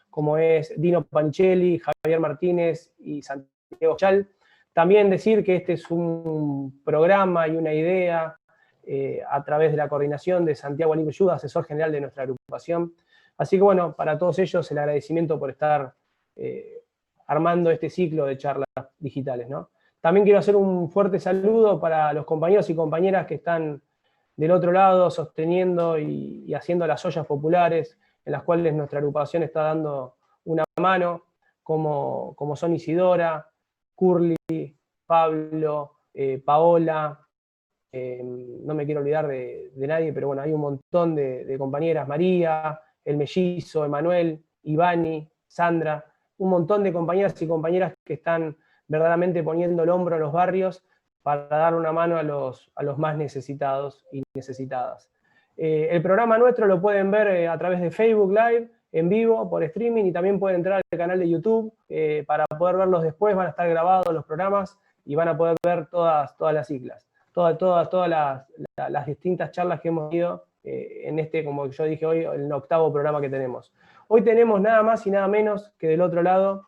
como es Dino Panichelli, Javier Martínez y Santiago Chal. También decir que este es un programa y una idea a través de la coordinación de Santiago Alipuyuda, asesor general de nuestra agrupación. Así que bueno, para todos ellos el agradecimiento por estar armando este ciclo de charlas digitales, ¿no? También quiero hacer un fuerte saludo para los compañeros y compañeras que están del otro lado sosteniendo y haciendo las ollas populares, en las cuales nuestra agrupación está dando una mano, como son Isidora, Curly, Pablo, Paola, no me quiero olvidar de nadie, pero bueno, hay un montón de compañeras, María, El Mellizo, Emanuel, Ivani, Sandra, un montón de compañeras y compañeras que están verdaderamente poniendo el hombro a los barrios para dar una mano a los más necesitados y necesitadas. El programa nuestro lo pueden ver a través de Facebook Live, en vivo, por streaming, y también pueden entrar al canal de YouTube para poder verlos después. Van a estar grabados los programas y van a poder ver todas las siglas, todas las distintas charlas que hemos tenido en este, como yo dije hoy, el 8º programa que tenemos. Hoy tenemos nada más y nada menos que del otro lado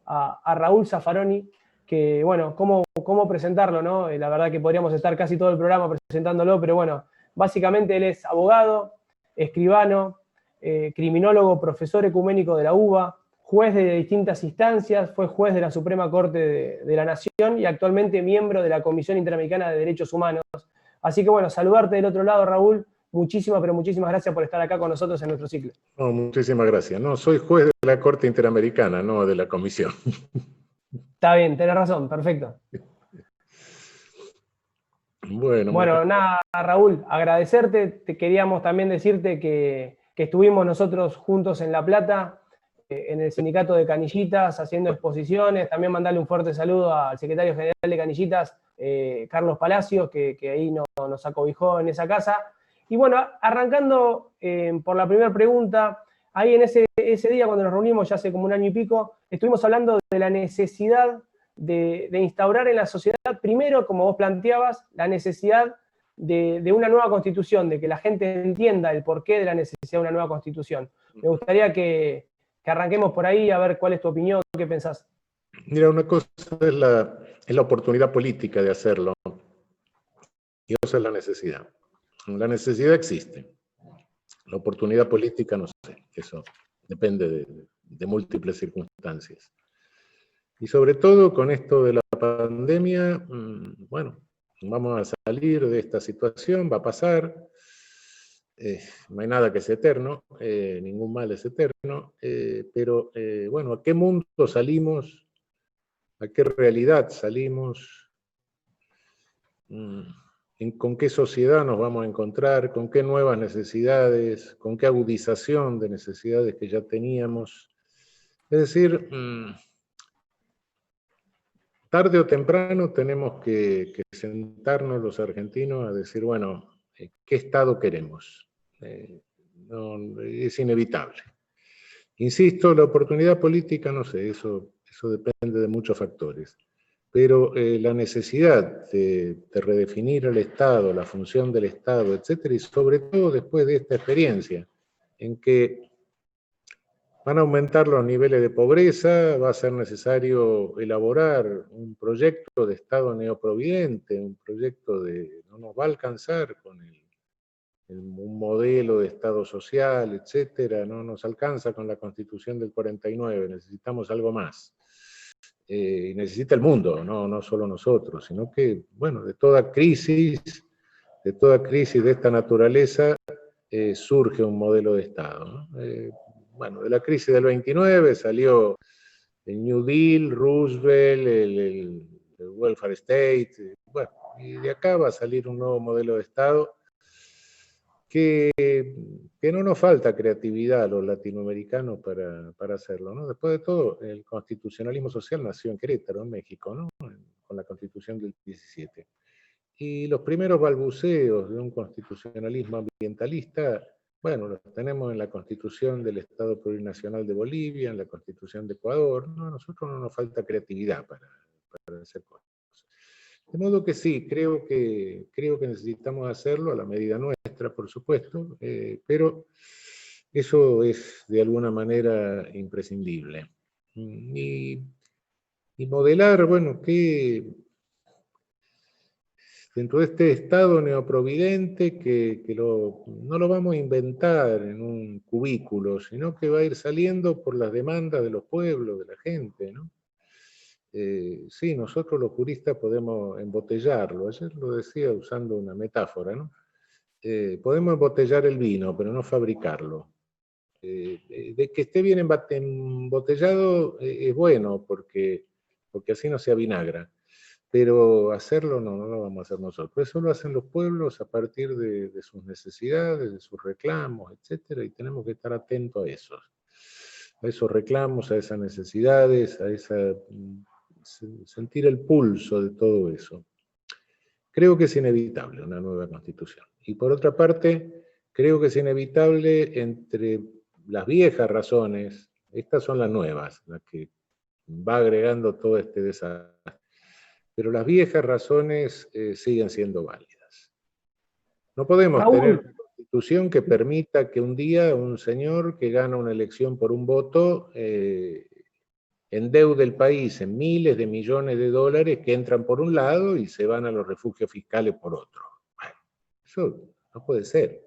a Raúl Zaffaroni, que bueno, ¿cómo presentarlo, no? La verdad que podríamos estar casi todo el programa presentándolo, pero bueno, básicamente él es abogado, escribano, criminólogo, profesor ecuménico de la UBA, juez de distintas instancias, fue juez de la Suprema Corte de la Nación y actualmente miembro de la Comisión Interamericana de Derechos Humanos. Así que bueno, saludarte del otro lado, Raúl. Muchísimas, pero muchísimas gracias por estar acá con nosotros en nuestro ciclo. No, muchísimas gracias. No, soy juez de la Corte Interamericana, no de la Comisión. Está bien, tenés razón, perfecto. Bueno, nada, Raúl, agradecerte. Te queríamos también decirte que estuvimos nosotros juntos en La Plata, en el sindicato de Canillitas, haciendo exposiciones. También mandarle un fuerte saludo al secretario general de Canillitas, Carlos Palacios, que ahí nos acobijó en esa casa. Y bueno, arrancando por la primera pregunta, ahí en ese día cuando nos reunimos, ya hace como un año y pico, estuvimos hablando de la necesidad de instaurar en la sociedad, primero, como vos planteabas, la necesidad de una nueva constitución, de que la gente entienda el porqué de la necesidad de una nueva constitución. Me gustaría que arranquemos por ahí, a ver cuál es tu opinión, qué pensás. Mira, una cosa es la oportunidad política de hacerlo, y otra es la necesidad. La necesidad existe, la oportunidad política no sé, eso depende de múltiples circunstancias. Y sobre todo con esto de la pandemia, bueno, vamos a salir de esta situación, va a pasar, no hay nada que sea eterno, ningún mal es eterno, pero bueno, ¿a qué mundo salimos? ¿A qué realidad salimos? ¿Con qué sociedad nos vamos a encontrar? ¿Con qué nuevas necesidades? ¿Con qué agudización de necesidades que ya teníamos? Es decir, tarde o temprano tenemos que sentarnos los argentinos a decir, bueno, ¿qué Estado queremos? No, es inevitable. Insisto, la oportunidad política, no sé, eso depende de muchos factores. Pero la necesidad de redefinir el Estado, la función del Estado, etcétera, y sobre todo después de esta experiencia, en que van a aumentar los niveles de pobreza, va a ser necesario elaborar un proyecto de Estado neoprovidente, un proyecto no nos va a alcanzar con un modelo de Estado social, etcétera, no nos alcanza con la Constitución del 49, necesitamos algo más. Y necesita el mundo, no solo nosotros, sino que, bueno, de toda crisis de esta naturaleza surge un modelo de Estado, ¿no? Bueno, de la crisis del 29 salió el New Deal, Roosevelt, el Welfare State, bueno, y de acá va a salir un nuevo modelo de Estado que no nos falta creatividad a los latinoamericanos para hacerlo, ¿no? Después de todo, el constitucionalismo social nació en Querétaro, en México, ¿no? Con la Constitución del 17. Y los primeros balbuceos de un constitucionalismo ambientalista, bueno, los tenemos en la Constitución del Estado Plurinacional de Bolivia, en la Constitución de Ecuador, ¿no? A nosotros no nos falta creatividad para hacer cosas. De modo que sí, creo que necesitamos hacerlo a la medida nuestra, por supuesto, pero Eso es de alguna manera imprescindible. Y, y modelar, bueno, que dentro de este Estado neoprovidente no lo vamos a inventar en un cubículo, sino que va a ir saliendo por las demandas de los pueblos, de la gente, ¿no? Sí, nosotros los juristas podemos embotellarlo. Ayer lo decía usando una metáfora, ¿no? Podemos embotellar el vino, pero no fabricarlo. De que esté bien embotellado es bueno, porque así no se avinagra. Pero hacerlo no lo vamos a hacer nosotros. Eso lo hacen los pueblos a partir de sus necesidades, de sus reclamos, etcétera, y tenemos que estar atentos a esos reclamos, a esas necesidades, sentir el pulso de todo eso. Creo que es inevitable una nueva constitución. Y por otra parte, creo que es inevitable entre las viejas razones, estas son las nuevas, las que va agregando todo este desastre, pero las viejas razones siguen siendo válidas. No podemos tener una constitución que permita que un día un señor que gana una elección por un voto endeude el país en miles de millones de dólares que entran por un lado y se van a los refugios fiscales por otro. Bueno, eso no puede ser.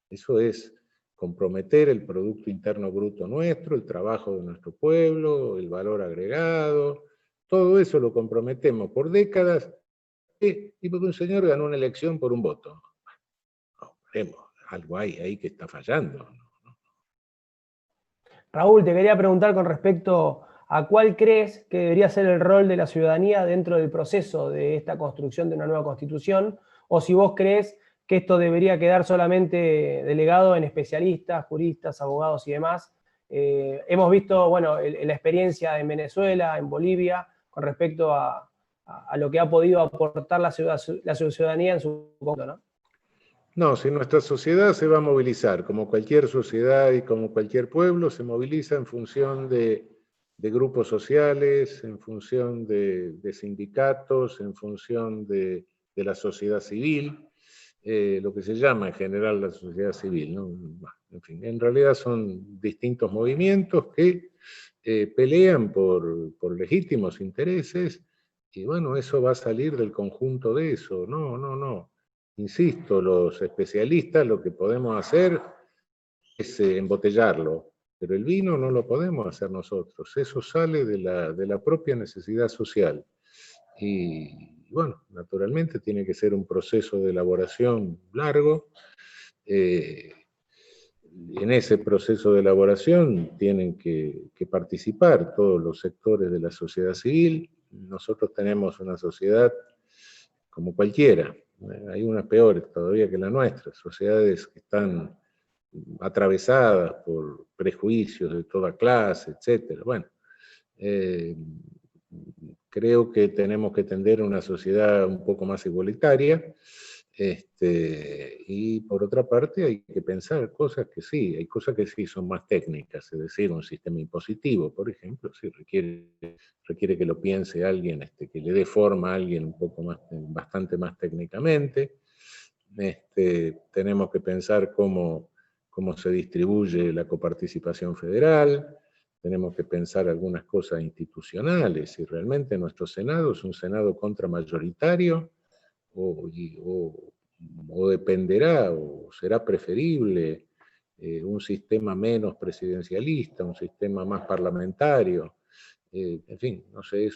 Eso es comprometer el Producto Interno Bruto nuestro, el trabajo de nuestro pueblo, el valor agregado. Todo eso lo comprometemos por décadas y porque un señor ganó una elección por un voto. No, veremos, algo hay ahí que está fallando. Raúl, te quería preguntar con respecto a cuál crees que debería ser el rol de la ciudadanía dentro del proceso de esta construcción de una nueva constitución, o si vos crees que esto debería quedar solamente delegado en especialistas, juristas, abogados y demás. Hemos visto, bueno, la experiencia en Venezuela, en Bolivia, con respecto a lo que ha podido aportar la ciudadanía en su conjunto, ¿no? No, si nuestra sociedad se va a movilizar, como cualquier sociedad y como cualquier pueblo, se moviliza en función de grupos sociales, en función de sindicatos, en función de la sociedad civil, lo que se llama en general la sociedad civil, ¿no? En fin, en realidad son distintos movimientos que pelean por legítimos intereses y bueno, eso va a salir del conjunto de eso. No. Insisto, los especialistas lo que podemos hacer es embotellarlo, pero el vino no lo podemos hacer nosotros, eso sale de la propia necesidad social. Y bueno, naturalmente tiene que ser un proceso de elaboración largo. En ese proceso de elaboración tienen que participar todos los sectores de la sociedad civil. Nosotros tenemos una sociedad como cualquiera, hay unas peores todavía que la nuestra, sociedades que están atravesadas por prejuicios de toda clase, etc. Bueno, creo que tenemos que tender a una sociedad un poco más igualitaria, y por otra parte hay que pensar cosas que sí, hay cosas que sí son más técnicas, es decir, un sistema impositivo, por ejemplo, sí requiere que lo piense alguien, que le dé forma a alguien un poco más, bastante más técnicamente. Tenemos que pensar cómo se distribuye la coparticipación federal, tenemos que pensar algunas cosas institucionales, si realmente nuestro Senado es un Senado contramayoritario, o dependerá, o será preferible un sistema menos presidencialista, un sistema más parlamentario. En fin, no sé,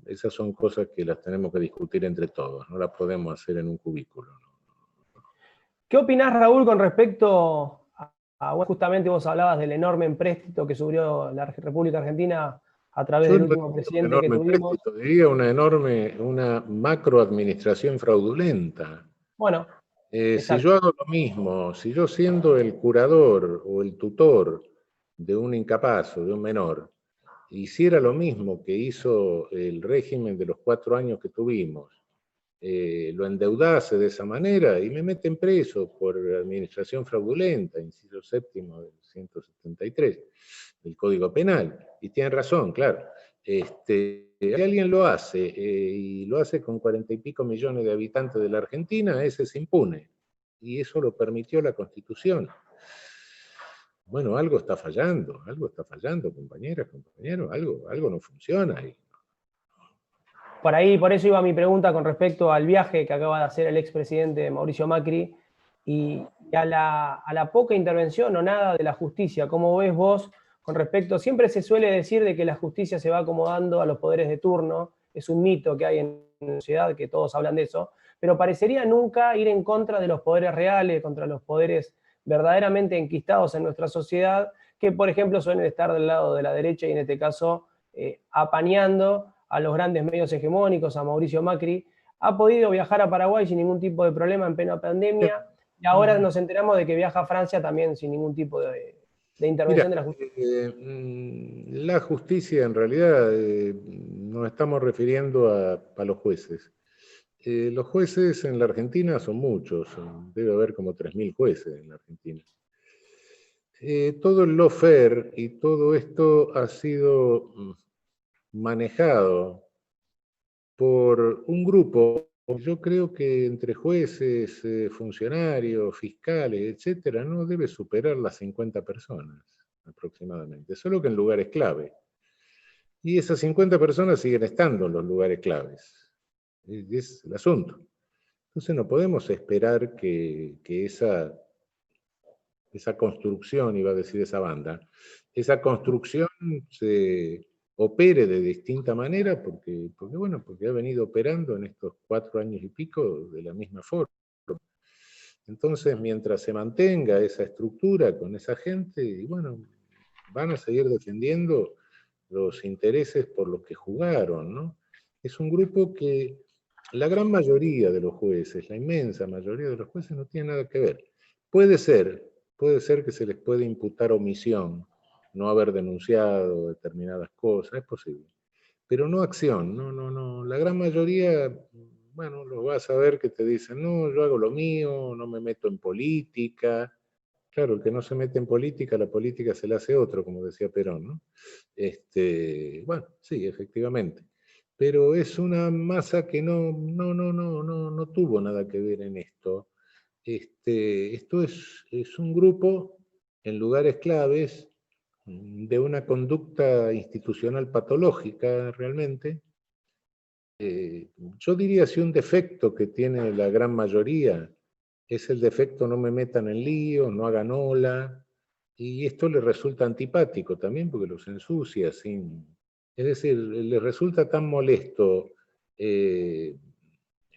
esas son cosas que las tenemos que discutir entre todos, no las podemos hacer en un cubículo. ¿Qué opinás, Raúl, con respecto justamente vos hablabas del enorme empréstito que sufrió la República Argentina a través Yo del no último diría un presidente que enorme tuvimos? empréstito, diría una macroadministración fraudulenta. Bueno, Si exacto. yo hago lo mismo, si yo siendo el curador o el tutor de un incapaz o de un menor, hiciera lo mismo que hizo el régimen de los 4 años que tuvimos, lo endeudase de esa manera y me meten preso por administración fraudulenta, inciso séptimo del 173 del Código Penal. Y tienen razón, claro. Si alguien lo hace y lo hace con 40 y pico millones de habitantes de la Argentina, ese es impune. Y eso lo permitió la Constitución. bueno, algo está fallando, compañeras, compañeros, algo no funciona ahí. Por ahí, por eso iba mi pregunta con respecto al viaje que acaba de hacer el expresidente Mauricio Macri y a la poca intervención o nada de la justicia. ¿Cómo ves vos con respecto? Siempre se suele decir de que la justicia se va acomodando a los poderes de turno, es un mito que hay en la sociedad, que todos hablan de eso, pero parecería nunca ir en contra de los poderes reales, contra los poderes verdaderamente enquistados en nuestra sociedad, que por ejemplo suelen estar del lado de la derecha y en este caso apañando a los grandes medios hegemónicos, a Mauricio Macri. Ha podido viajar a Paraguay sin ningún tipo de problema en plena pandemia, y ahora nos enteramos de que viaja a Francia también sin ningún tipo de intervención Mira, de la justicia. la justicia en realidad nos estamos refiriendo a los jueces. Los jueces en la Argentina son muchos, debe haber como 3.000 jueces en la Argentina. Todo el lawfare y todo esto ha sido manejado por un grupo, yo creo que entre jueces, funcionarios, fiscales, etcétera, no debe superar las 50 personas aproximadamente, solo que en lugares clave. Y esas 50 personas siguen estando en los lugares claves. Es el asunto. Entonces no podemos esperar que esa construcción, iba a decir esa banda, esa construcción se opere de distinta manera porque ha venido operando en estos 4 años y pico de la misma forma. Entonces, mientras se mantenga esa estructura con esa gente, y bueno, van a seguir defendiendo los intereses por los que jugaron, ¿no? Es un grupo que la gran mayoría de los jueces, la inmensa mayoría de los jueces no tiene nada que ver. Puede ser que se les pueda imputar omisión, no haber denunciado determinadas cosas, es posible. Pero no acción, no. La gran mayoría, bueno, lo vas a ver que te dicen, no, yo hago lo mío, no me meto en política. Claro, el que no se mete en política, la política se la hace otro, como decía Perón, ¿no? Bueno, sí, efectivamente. Pero es una masa que no tuvo nada que ver en esto. Esto es un grupo en lugares claves de una conducta institucional patológica realmente. Yo diría si un defecto que tiene la gran mayoría es el defecto no me metan en lío, no hagan ola, y esto le resulta antipático también porque los ensucia es decir, les resulta tan molesto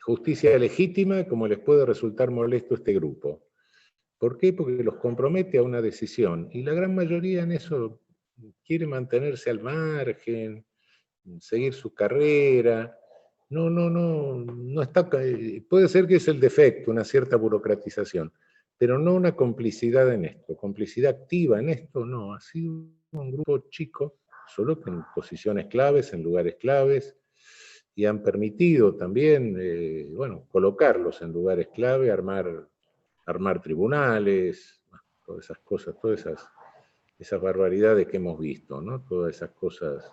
justicia legítima como les puede resultar molesto este grupo. ¿Por qué? Porque los compromete a una decisión, y la gran mayoría en eso quiere mantenerse al margen, seguir su carrera. No está, puede ser que es el defecto, una cierta burocratización, pero no una complicidad en esto, complicidad activa en esto, no, ha sido un grupo chico, solo que en posiciones claves, en lugares claves, y han permitido también, bueno, colocarlos en lugares clave, armar tribunales, todas esas cosas, todas esas barbaridades que hemos visto, ¿no? Todas esas cosas,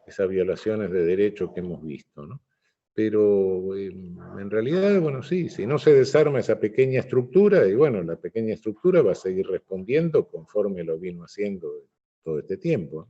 esas violaciones de derechos que hemos visto, ¿no? Pero en realidad, bueno, sí, si no se desarma esa pequeña estructura, y bueno, la pequeña estructura va a seguir respondiendo conforme lo vino haciendo todo este tiempo.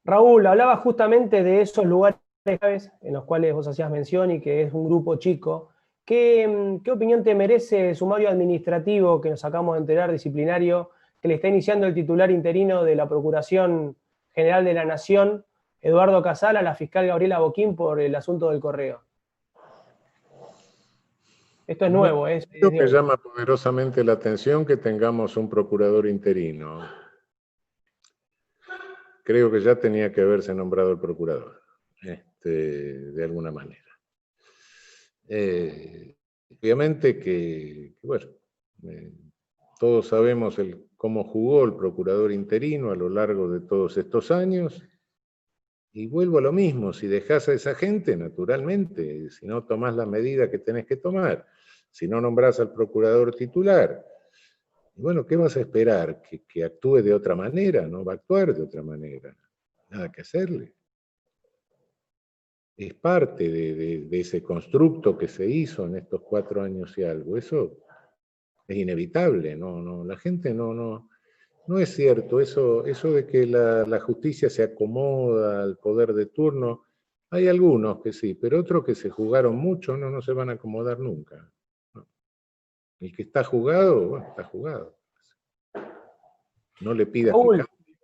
Raúl, hablaba justamente de esos lugares claves en los cuales vos hacías mención y que es un grupo chico. ¿Qué opinión te merece el sumario administrativo que nos acabamos de enterar, disciplinario, que le está iniciando el titular interino de la Procuración General de la Nación, Eduardo Casal, a la fiscal Gabriela Boquín por el asunto del correo? Esto es Bueno, nuevo, creo que llama poderosamente la atención que tengamos un procurador interino. Creo que ya tenía que haberse nombrado el procurador, de alguna manera. Obviamente que bueno, todos sabemos cómo jugó el procurador interino a lo largo de todos estos años, y vuelvo a lo mismo, si dejás a esa gente, naturalmente, si no tomás la medida que tenés que tomar, si no nombrás al procurador titular, y bueno, ¿qué vas a esperar? ¿Que actúe de otra manera? No va a actuar de otra manera, nada que hacerle. Es parte de ese constructo que se hizo en estos 4 años y algo. Eso es inevitable, la gente no no es cierto eso de que la justicia se acomoda al poder de turno. Hay algunos que sí, pero otros que se jugaron mucho no se van a acomodar nunca. No. El que está jugado, bueno, está jugado. No le pidas que Raúl, cambie.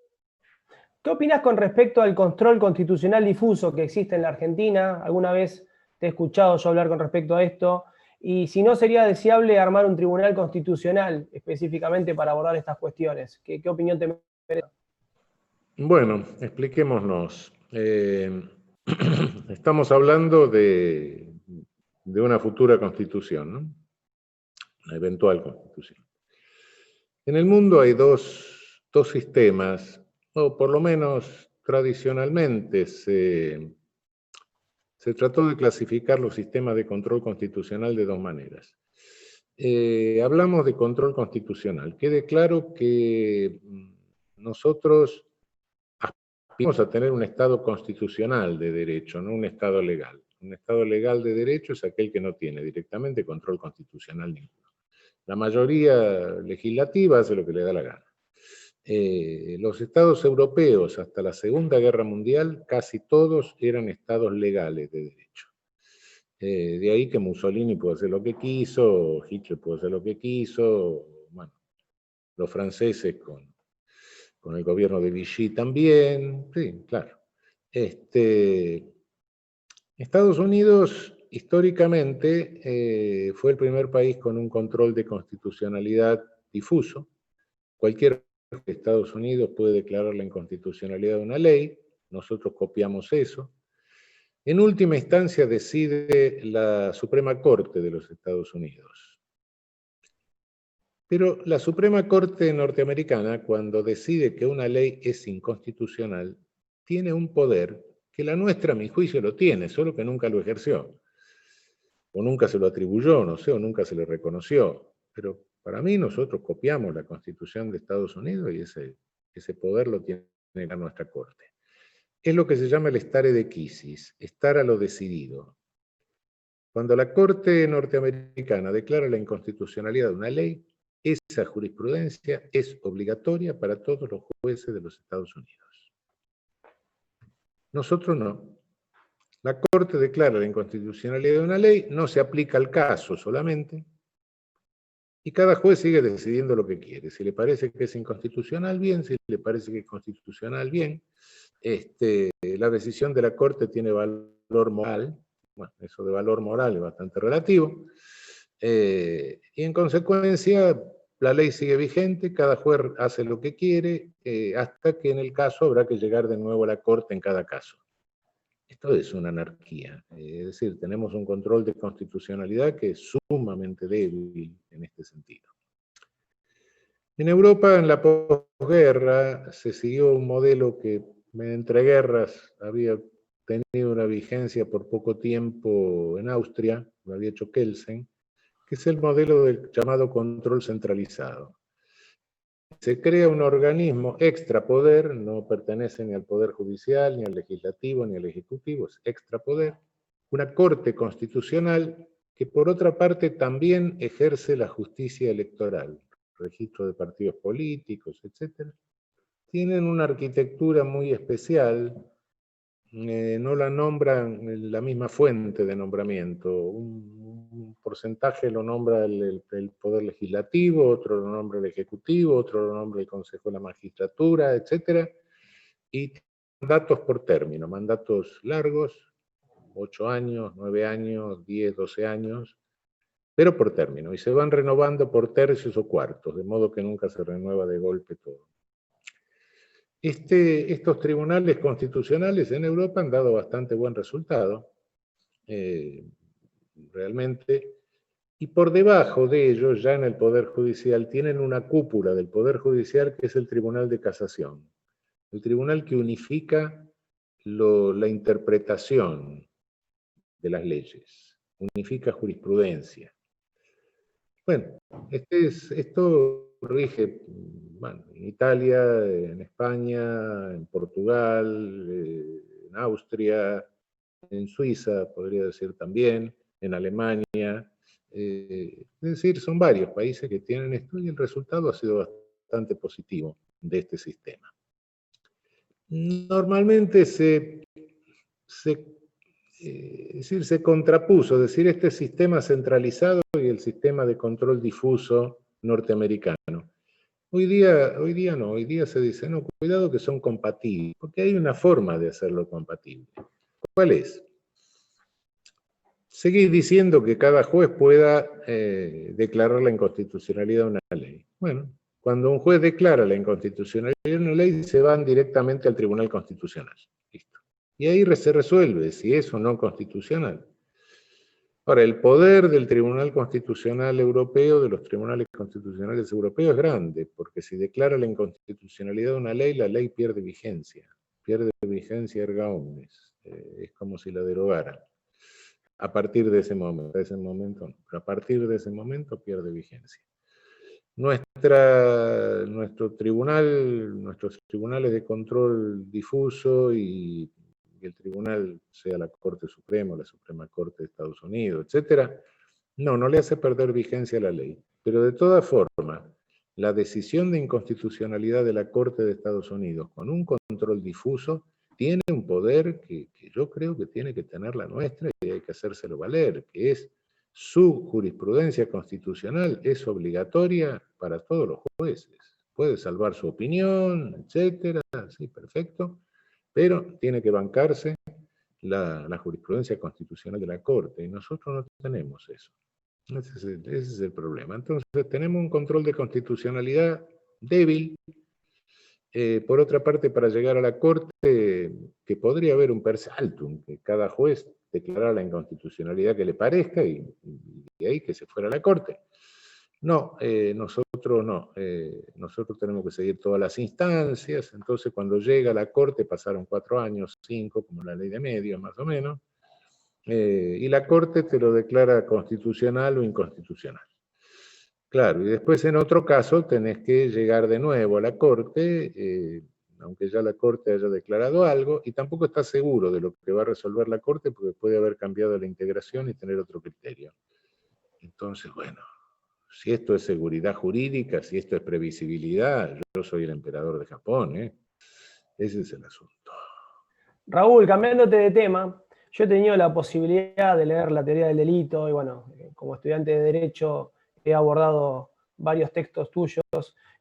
¿qué opinas con respecto al control constitucional difuso que existe en la Argentina? ¿Alguna vez te he escuchado yo hablar con respecto a esto? Y si no sería deseable armar un tribunal constitucional específicamente para abordar estas cuestiones. ¿Qué opinión te merece? Bueno, expliquémonos. Estamos hablando de una futura constitución, ¿no? Una eventual constitución. En el mundo hay dos sistemas, o por lo menos tradicionalmente se trató de clasificar los sistemas de control constitucional de dos maneras. Hablamos de control constitucional. Quede claro que nosotros aspiramos a tener un Estado constitucional de derecho, no un Estado legal. Un Estado legal de derecho es aquel que no tiene directamente control constitucional ninguno. La mayoría legislativa hace lo que le da la gana. Los estados europeos hasta la Segunda Guerra Mundial, casi todos eran estados legales de derecho. De ahí que Mussolini pudo hacer lo que quiso, Hitler pudo hacer lo que quiso, bueno, los franceses con el gobierno de Vichy también, sí, claro. Estados Unidos históricamente fue el primer país con un control de constitucionalidad difuso. Cualquier de Estados Unidos puede declarar la inconstitucionalidad de una ley, nosotros copiamos eso. En última instancia decide la Suprema Corte de los Estados Unidos. Pero la Suprema Corte norteamericana, cuando decide que una ley es inconstitucional, tiene un poder que la nuestra, a mi juicio, lo tiene, solo que nunca lo ejerció. O nunca se lo atribuyó, no sé, o nunca se le reconoció. Pero para mí nosotros copiamos la Constitución de Estados Unidos y ese poder lo tiene nuestra Corte. Es lo que se llama el stare decisis, estar a lo decidido. Cuando la Corte norteamericana declara la inconstitucionalidad de una ley, esa jurisprudencia es obligatoria para todos los jueces de los Estados Unidos. Nosotros no. La Corte declara la inconstitucionalidad de una ley, no se aplica al caso solamente, y cada juez sigue decidiendo lo que quiere. Si le parece que es inconstitucional, bien; si le parece que es constitucional, bien. La decisión de la Corte tiene valor moral. Bueno, eso de valor moral es bastante relativo. Y en consecuencia, la ley sigue vigente, cada juez hace lo que quiere, hasta que en el caso habrá que llegar de nuevo a la Corte en cada caso. Esto es una anarquía, es decir, tenemos un control de constitucionalidad que es sumamente débil en este sentido. En Europa, en la posguerra, se siguió un modelo que entre guerras había tenido una vigencia por poco tiempo en Austria, lo había hecho Kelsen, que es el modelo del llamado control centralizado. Se crea un organismo extrapoder, no pertenece ni al Poder Judicial, ni al Legislativo, ni al Ejecutivo, es extrapoder, una Corte Constitucional que por otra parte también ejerce la justicia electoral, registro de partidos políticos, etc. Tienen una arquitectura muy especial, no la nombran en la misma fuente de nombramiento. Un porcentaje lo nombra el Poder Legislativo, otro lo nombra el Ejecutivo, otro lo nombra el Consejo de la Magistratura, etc. Y mandatos por término, mandatos largos, 8 años, 9 años, 10, 12 años, pero por término. Y se van renovando por tercios o cuartos, de modo que nunca se renueva de golpe todo. Estos tribunales constitucionales en Europa han dado bastante buen resultado, realmente, y por debajo de ellos, ya en el Poder Judicial, tienen una cúpula del Poder Judicial que es el Tribunal de Casación, el tribunal que unifica la interpretación de las leyes, unifica jurisprudencia. Bueno, esto rige, bueno, en Italia, en España, en Portugal, en Austria, en Suiza, podría decir también, en Alemania. Es decir, son varios países que tienen esto y el resultado ha sido bastante positivo. de este sistema. Normalmente se contrapuso, es decir, este sistema centralizado y el sistema de control difuso norteamericano. Hoy día se dice, no, cuidado que son compatibles, porque hay una forma de hacerlo compatible. ¿Cuál es? Seguir diciendo que cada juez pueda declarar la inconstitucionalidad de una ley. Bueno, cuando un juez declara la inconstitucionalidad de una ley, se van directamente al Tribunal Constitucional. Listo. Y ahí se resuelve si es o no constitucional. Ahora, el poder del Tribunal Constitucional Europeo, de los tribunales constitucionales europeos, es grande, porque si declara la inconstitucionalidad de una ley, la ley pierde vigencia erga omnes. Es como si la derogaran. A partir de ese momento no, pero a partir de ese momento pierde vigencia. Nuestros tribunales de control difuso y el tribunal, sea la Corte Suprema, la Suprema Corte de Estados Unidos, etcétera, no le hace perder vigencia a la ley. Pero de todas formas, la decisión de inconstitucionalidad de la Corte de Estados Unidos con un control difuso tiene un poder que yo creo que tiene que tener la nuestra y hay que hacérselo valer, que es su jurisprudencia constitucional es obligatoria para todos los jueces. Puede salvar su opinión, etcétera, sí, perfecto, pero tiene que bancarse la jurisprudencia constitucional de la Corte, y nosotros no tenemos eso. Ese es el problema. Entonces, tenemos un control de constitucionalidad débil. Por otra parte, para llegar a la Corte, que podría haber un per saltum, que cada juez declarara la inconstitucionalidad que le parezca y ahí que se fuera a la Corte. No, nosotros no. Nosotros tenemos que seguir todas las instancias. Entonces, cuando llega a la Corte, pasaron 4 años, 5, como la ley de medios, más o menos, y la Corte te lo declara constitucional o inconstitucional. Claro, y después en otro caso tenés que llegar de nuevo a la Corte, aunque ya la Corte haya declarado algo, y tampoco estás seguro de lo que va a resolver la Corte porque puede haber cambiado la integración y tener otro criterio. Entonces, bueno, si esto es seguridad jurídica, si esto es previsibilidad, yo soy el emperador de Japón, ¿eh? Ese es el asunto. Raúl, cambiándote de tema, yo he tenido la posibilidad de leer la teoría del delito y bueno, como estudiante de Derecho he abordado varios textos tuyos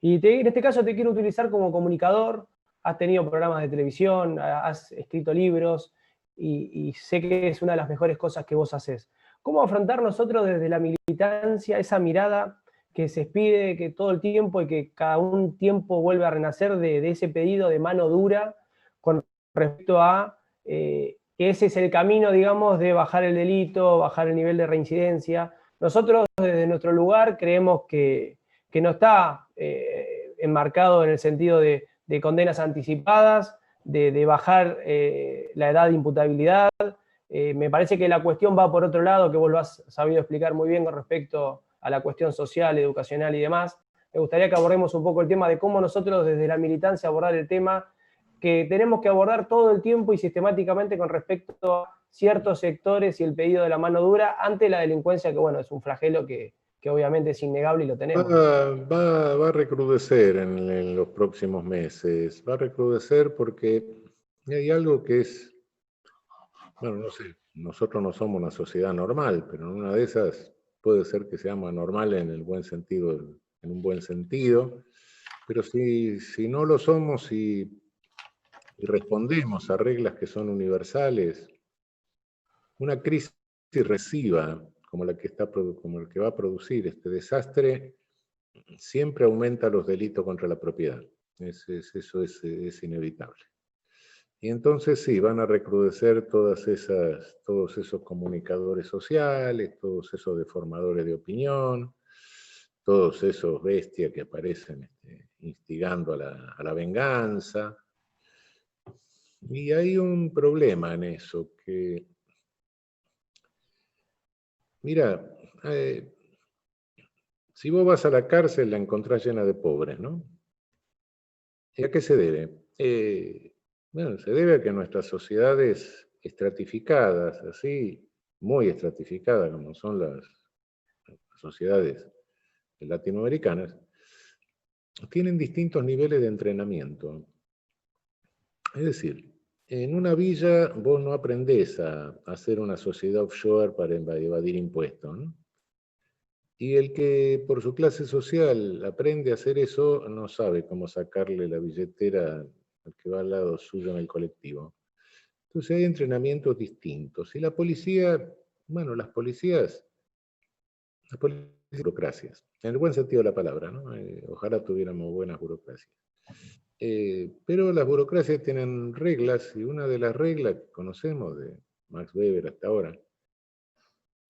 y en este caso te quiero utilizar como comunicador. Has tenido programas de televisión, has escrito libros y sé que es una de las mejores cosas que vos haces. ¿Cómo afrontar nosotros desde la militancia esa mirada que se expide que todo el tiempo y que cada un tiempo vuelve a renacer de ese pedido de mano dura con respecto a que ese es el camino, digamos, de bajar el delito, bajar el nivel de reincidencia? Nosotros, desde nuestro lugar, creemos que no está enmarcado en el sentido de condenas anticipadas, de bajar la edad de imputabilidad. Me parece que la cuestión va por otro lado, que vos lo has sabido explicar muy bien con respecto a la cuestión social, educacional y demás. Me gustaría que abordemos un poco el tema de cómo nosotros desde la militancia abordar el tema que tenemos que abordar todo el tiempo y sistemáticamente con respecto a ciertos sectores y el pedido de la mano dura ante la delincuencia, que bueno, es un flagelo que obviamente es innegable y lo tenemos. Va a recrudecer en los próximos meses, va a recrudecer porque hay algo que es, bueno, no sé, nosotros no somos una sociedad normal, pero en una de esas puede ser que seamos anormal en el buen sentido, en un buen sentido, pero si no lo somos y respondemos a reglas que son universales, una crisis recesiva como el que va a producir este desastre siempre aumenta los delitos contra la propiedad. Eso es inevitable. Y entonces sí, van a recrudecer todos esos comunicadores sociales, todos esos deformadores de opinión, todos esos bestias que aparecen instigando a la venganza. Y hay un problema en eso, que, mira, si vos vas a la cárcel la encontrás llena de pobres, ¿no? ¿Y a qué se debe? Bueno, se debe a que nuestras sociedades estratificadas, así, muy estratificadas como son las sociedades latinoamericanas, tienen distintos niveles de entrenamiento. Es decir, en una villa vos no aprendés a hacer una sociedad offshore para evadir impuestos, ¿no? Y el que por su clase social aprende a hacer eso, no sabe cómo sacarle la billetera al que va al lado suyo en el colectivo. Entonces hay entrenamientos distintos. Y la policía, bueno, las policías burocracias, en el buen sentido de la palabra, ¿no? Ojalá tuviéramos buenas burocracias. Pero las burocracias tienen reglas, y una de las reglas que conocemos de Max Weber hasta ahora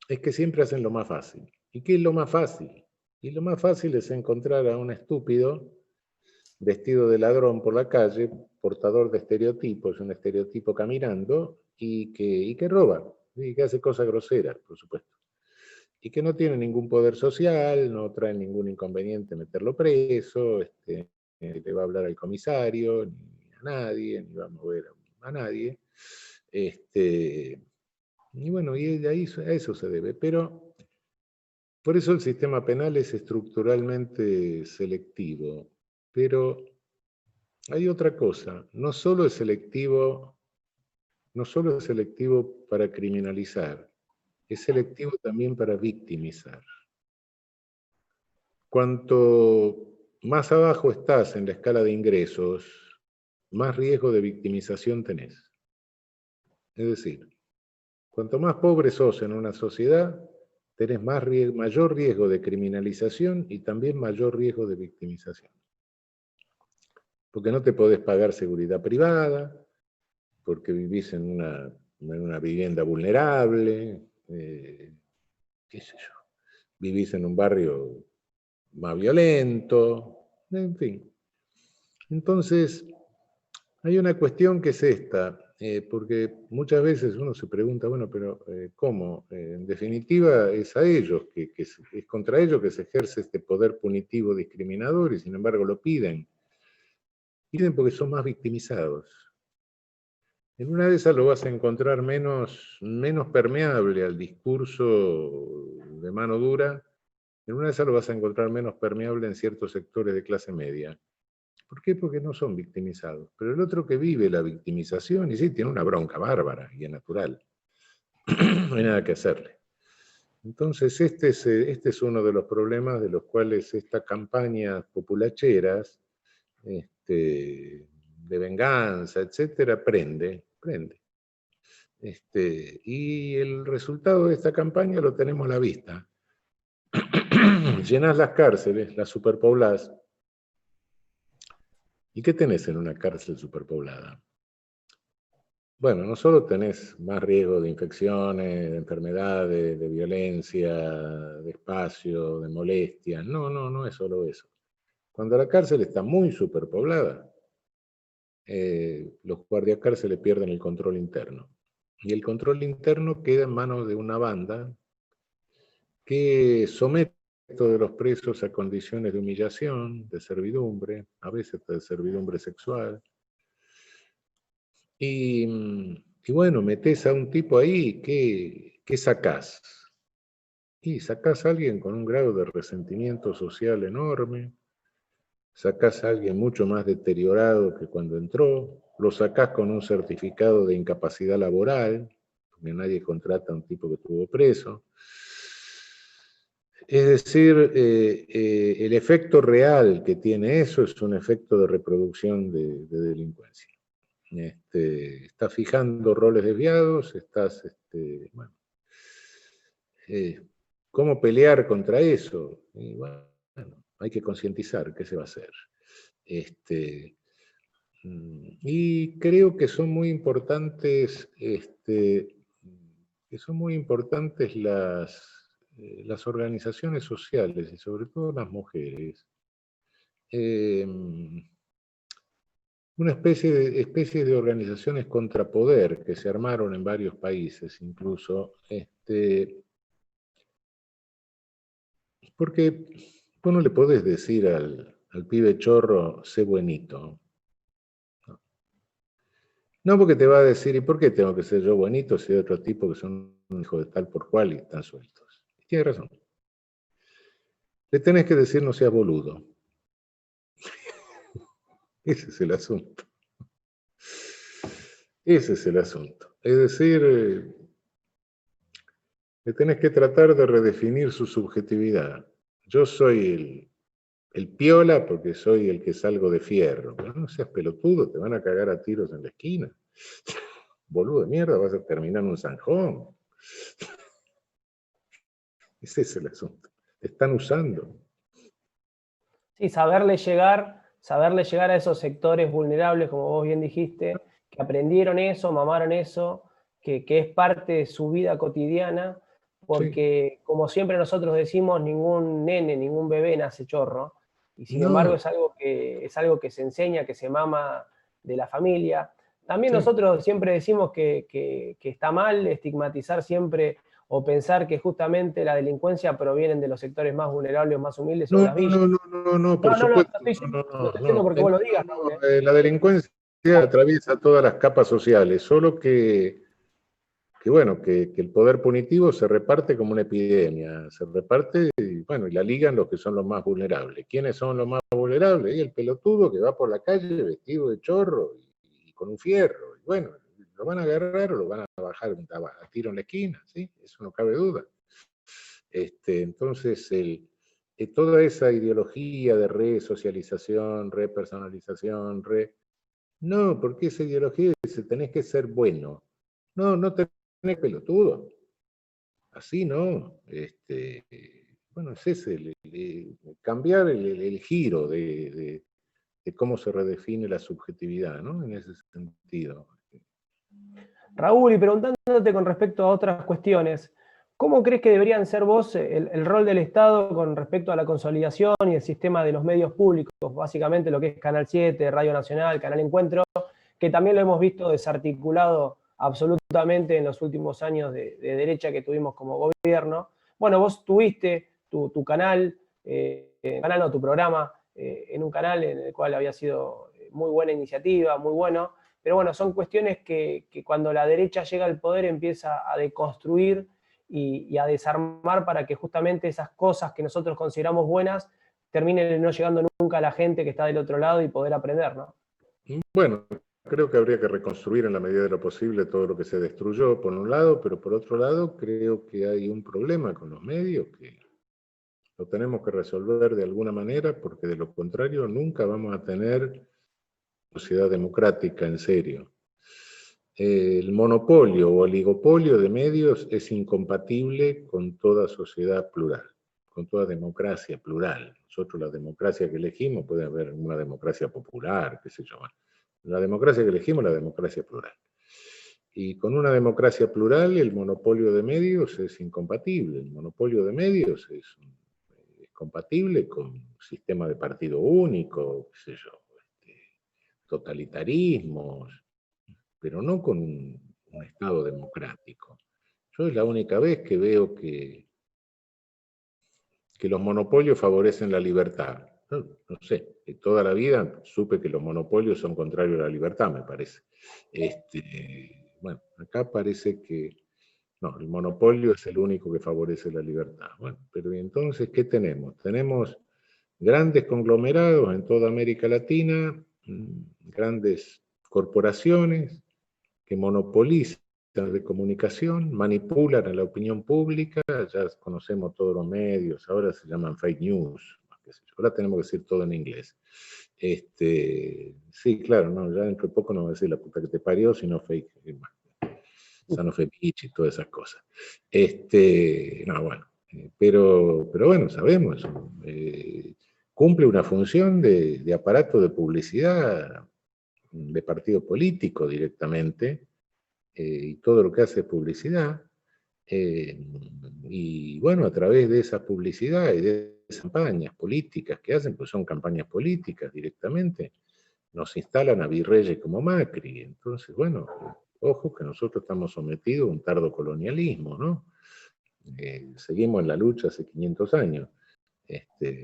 es que siempre hacen lo más fácil. ¿Y qué es lo más fácil? Y lo más fácil es encontrar a un estúpido vestido de ladrón por la calle, portador de estereotipos, un estereotipo caminando, y que roba, y que hace cosas groseras, por supuesto. Y que no tiene ningún poder social, no trae ningún inconveniente meterlo preso, le va a hablar al comisario, ni a nadie, ni va a mover a nadie. Y bueno, y de ahí a eso se debe. Pero por eso el sistema penal es estructuralmente selectivo. Pero hay otra cosa, no solo es selectivo para criminalizar, es selectivo también para victimizar. Cuanto más abajo estás en la escala de ingresos, más riesgo de victimización tenés. Es decir, cuanto más pobre sos en una sociedad, tenés mayor riesgo de criminalización y también mayor riesgo de victimización. Porque no te podés pagar seguridad privada, porque vivís en una vivienda vulnerable, qué sé yo, vivís en un barrio más violento, en fin. Entonces, hay una cuestión que es esta, porque muchas veces uno se pregunta, bueno, pero ¿cómo? En definitiva es a ellos, es contra ellos que se ejerce este poder punitivo discriminador y sin embargo lo piden. Piden porque son más victimizados. En una de esas lo vas a encontrar menos permeable al discurso de mano dura, en una de esas lo vas a encontrar menos permeable en ciertos sectores de clase media. ¿Por qué? Porque no son victimizados. Pero el otro que vive la victimización, y sí, tiene una bronca bárbara y es natural. No hay nada que hacerle. Entonces, este es uno de los problemas de los cuales estas campañas populacheras, de venganza, etcétera, prende. Y el resultado de esta campaña lo tenemos a la vista. Llenás las cárceles, las superpoblás. ¿Y qué tenés en una cárcel superpoblada? Bueno, no solo tenés más riesgo de infecciones, de enfermedades, de violencia, de espacio, de molestias. No es solo eso. Cuando la cárcel está muy superpoblada, los guardiacárceles pierden el control interno. Y el control interno queda en manos de una banda que somete a todos los presos a condiciones de humillación, de servidumbre, a veces de servidumbre sexual. Y bueno, metés a un tipo ahí, ¿qué sacás? Y sacás a alguien con un grado de resentimiento social enorme, sacás a alguien mucho más deteriorado que cuando entró, lo sacás con un certificado de incapacidad laboral, porque nadie contrata a un tipo que estuvo preso. Es decir, el efecto real que tiene eso es un efecto de reproducción de delincuencia. Estás fijando roles desviados, bueno, ¿cómo pelear contra eso? Y bueno, hay que concientizar, ¿qué se va a hacer? Y creo que son muy importantes, las organizaciones sociales y sobre todo las mujeres. Una especie de organizaciones contrapoder que se armaron en varios países incluso, porque vos no le podés decir al pibe chorro, sé buenito. No, porque te va a decir, ¿y por qué tengo que ser yo buenito si hay otros tipos que son hijos de tal por cual y están sueltos? Y tiene razón. Le tenés que decir no seas boludo. Ese es el asunto. Ese es el asunto. Es decir, que tenés que tratar de redefinir su subjetividad. Yo soy el piola porque soy el que salgo de fierro. Pero no seas pelotudo, te van a cagar a tiros en la esquina. Boludo de mierda, vas a terminar en un zanjón. Ese es el asunto. Te están usando. Sí, saberle llegar a esos sectores vulnerables, como vos bien dijiste, que aprendieron eso, mamaron eso, que es parte de su vida cotidiana, Sí. porque como siempre nosotros decimos, ningún nene, ningún bebé nace chorro, y sin embargo No, es algo que se enseña, que se mama de la familia. También sí. nosotros siempre decimos que está mal estigmatizar siempre o pensar que justamente la delincuencia proviene de los sectores más vulnerables, más humildes o de No, las no, villas. no, no, no, no, por No, no, no, supuesto. no estoy No, diciendo, no, no no, estoy diciendo no. porque vos lo digas, No, Raúl, ¿eh? la delincuencia atraviesa todas las capas sociales, solo que bueno, que el poder punitivo se reparte como una epidemia, se reparte y bueno, y la ligan los que son los más vulnerables. ¿Quiénes son los más vulnerables? Y el pelotudo que va por la calle vestido de chorro y con un fierro. Y bueno, lo van a agarrar o lo van a bajar a tiro en la esquina, ¿sí? Eso no cabe duda. Entonces, toda esa ideología de resocialización, repersonalización, no, porque esa ideología dice tenés que ser bueno. No, no tenés pelotudo. Así no. Bueno, es ese, cambiar el giro de cómo se redefine la subjetividad, ¿no? En ese sentido. Raúl, y preguntándote con respecto a otras cuestiones, ¿cómo crees que deberían ser vos el rol del Estado con respecto a la consolidación y el sistema de los medios públicos? Básicamente lo que es Canal 7, Radio Nacional, Canal Encuentro, que también lo hemos visto desarticulado absolutamente en los últimos años de derecha que tuvimos como gobierno. Bueno, vos tuviste tu canal, tu programa, en un canal en el cual había sido muy buena iniciativa, muy bueno, pero bueno, son cuestiones que cuando la derecha llega al poder empieza a deconstruir y a desarmar para que justamente esas cosas que nosotros consideramos buenas terminen no llegando nunca a la gente que está del otro lado y poder aprender, ¿no? Bueno, creo que habría que reconstruir en la medida de lo posible todo lo que se destruyó, por un lado, pero por otro lado creo que hay un problema con los medios que lo tenemos que resolver de alguna manera, porque de lo contrario nunca vamos a tener sociedad democrática en serio. El monopolio o oligopolio de medios es incompatible con toda sociedad plural, con toda democracia plural. Nosotros la democracia que elegimos, puede haber una democracia popular, qué sé yo. La democracia que elegimos es la democracia plural. Y con una democracia plural el monopolio de medios es incompatible. El monopolio de medios es compatible con un sistema de partido único, qué sé yo, totalitarismos, pero no con un Estado democrático. Yo es la única vez que veo que los monopolios favorecen la libertad. No sé, toda la vida supe que los monopolios son contrarios a la libertad, me parece. Bueno, acá parece que no, el monopolio es el único que favorece la libertad. Bueno, pero entonces, ¿qué tenemos? Tenemos grandes conglomerados en toda América Latina, grandes corporaciones que monopolizan de comunicación, manipulan a la opinión pública, ya conocemos todos los medios, ahora se llaman fake news, ahora tenemos que decir todo en inglés. Sí, claro, no, ya dentro de poco no va a decir la puta que te parió, sino fake, son of bitch y todas esas cosas. No, bueno, pero bueno, sabemos, cumple una función de aparato de publicidad de partido político directamente, y todo lo que hace es publicidad, y bueno, a través de esa publicidad y de esas campañas políticas que hacen, pues son campañas políticas directamente, nos instalan a virreyes como Macri. Entonces, bueno, ojo que nosotros estamos sometidos a un tardo colonialismo, ¿no? Seguimos en la lucha hace 500 años.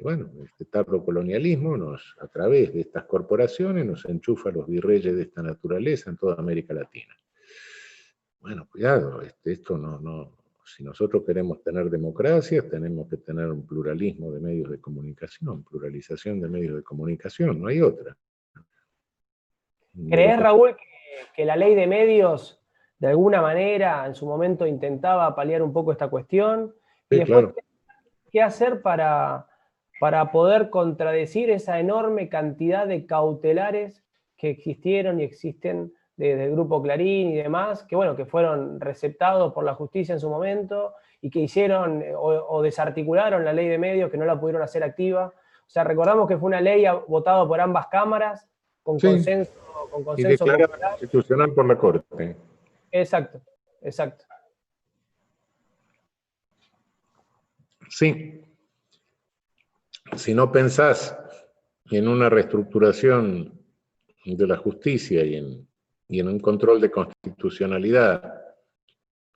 Bueno, este tardo colonialismo a través de estas corporaciones nos enchufa a los virreyes de esta naturaleza en toda América Latina. Bueno, cuidado, esto no, si nosotros queremos tener democracia, tenemos que tener un pluralismo de medios de comunicación, pluralización de medios de comunicación, no hay otra. ¿Creés, Raúl, que la ley de medios de alguna manera en su momento intentaba paliar un poco esta cuestión? Y Sí, después, claro. ¿qué hacer para poder contradecir esa enorme cantidad de cautelares que existieron y existen desde el Grupo Clarín y demás, que bueno, que fueron receptados por la justicia en su momento y que hicieron o desarticularon la ley de medios, que no la pudieron hacer activa? O sea, recordamos que fue una ley votada por ambas cámaras con Sí, y consenso declarada popular. constitucional por la Corte. Exacto, exacto. Sí, si no pensás en una reestructuración de la justicia y en un control de constitucionalidad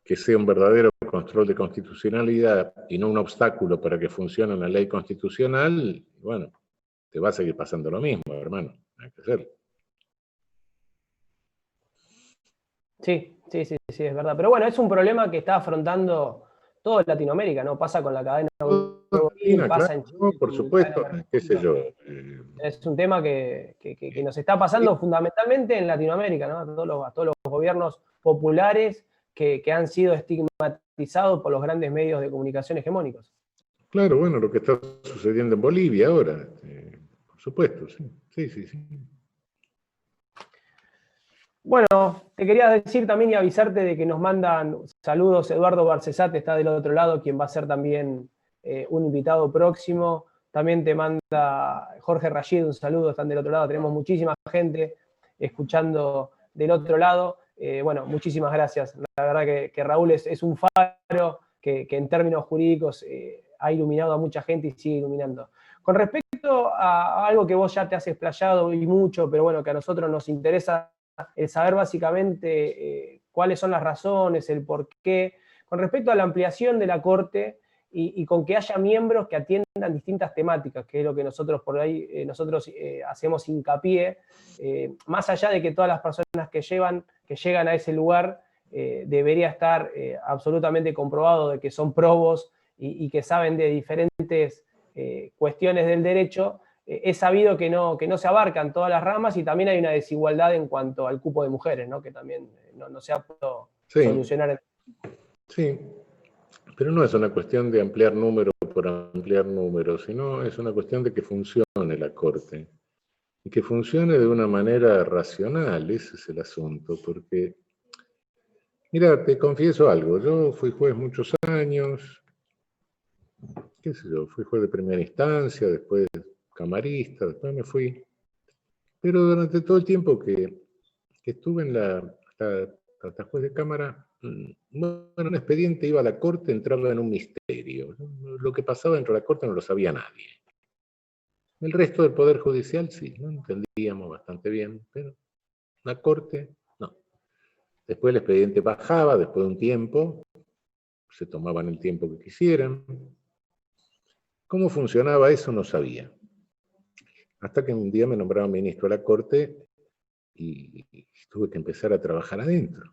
que sea un verdadero control de constitucionalidad y no un obstáculo para que funcione una ley constitucional, bueno, te va a seguir pasando lo mismo, hermano. Hay que hacerlo. Sí, sí, sí, sí, es verdad. Pero bueno, es un problema que está afrontando toda Latinoamérica, ¿no? Pasa con la cadena Godín, pasa Claro, en Chile no, por con cadena supuesto, qué sé Mercurio. yo. Es un tema que nos está pasando fundamentalmente en Latinoamérica, ¿no? A todos los gobiernos populares que han sido estigmatizados por los grandes medios de comunicación hegemónicos. Claro, bueno, lo que está sucediendo en Bolivia ahora, por supuesto, sí, sí, sí, sí. Bueno, te quería decir también y avisarte de que nos mandan saludos. Eduardo Barcesate está del otro lado, quien va a ser también un invitado próximo. También te manda Jorge Rashid un saludo, están del otro lado. Tenemos muchísima gente escuchando del otro lado. Bueno, muchísimas gracias. La verdad que Raúl es un faro que en términos jurídicos ha iluminado a mucha gente y sigue iluminando. Con respecto a algo que vos ya te has explayado y mucho, pero bueno, que a nosotros nos interesa el saber básicamente cuáles son las razones, el por qué, con respecto a la ampliación de la Corte y con que haya miembros que atiendan distintas temáticas, que es lo que nosotros por ahí hacemos hincapié, más allá de que todas las personas que llegan a ese lugar debería estar absolutamente comprobado de que son probos y que saben de diferentes cuestiones del derecho. Es sabido que no se abarcan todas las ramas y también hay una desigualdad en cuanto al cupo de mujeres, ¿no? Que también no se ha podido Sí, solucionar. sí, pero no es una cuestión de ampliar número por ampliar número, sino es una cuestión de que funcione la Corte y que funcione de una manera racional, ese es el asunto, porque, mira, te confieso algo, yo fui juez muchos años, qué sé yo, fui juez de primera instancia, después camarista, después me fui, pero durante todo el tiempo que estuve hasta juez de cámara, bueno, un expediente iba a la corte, entraba en un misterio. Lo que pasaba dentro de la corte no lo sabía nadie. El resto del Poder Judicial sí, ¿no? Entendíamos bastante bien, pero la corte no. Después el expediente bajaba, después de un tiempo, se tomaban el tiempo que quisieran. ¿Cómo funcionaba eso? No sabía. Hasta que un día me nombraron ministro de la corte y tuve que empezar a trabajar adentro.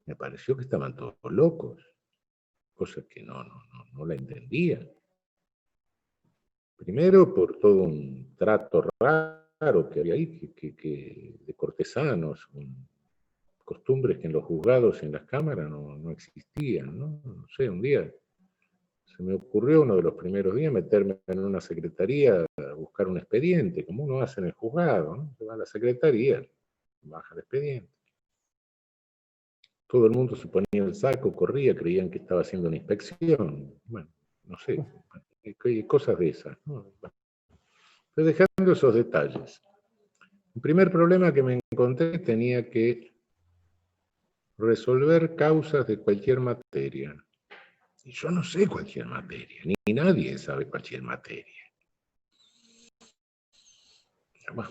Me pareció que estaban todos locos, cosa que no la entendía. Primero por todo un trato raro que había ahí, de cortesanos, costumbres que en los juzgados y en las cámaras no existían, ¿no? No sé, un día se me ocurrió uno de los primeros días meterme en una secretaría a buscar un expediente, como uno hace en el juzgado, ¿no? Se va a la secretaría, baja el expediente. Todo el mundo se ponía el saco, corría, creían que estaba haciendo una inspección. Bueno, no sé, cosas de esas, ¿no? Pero dejando esos detalles. El primer problema que me encontré tenía que resolver causas de cualquier materia. Y yo no sé cualquier materia, ni nadie sabe cualquier materia. Bueno,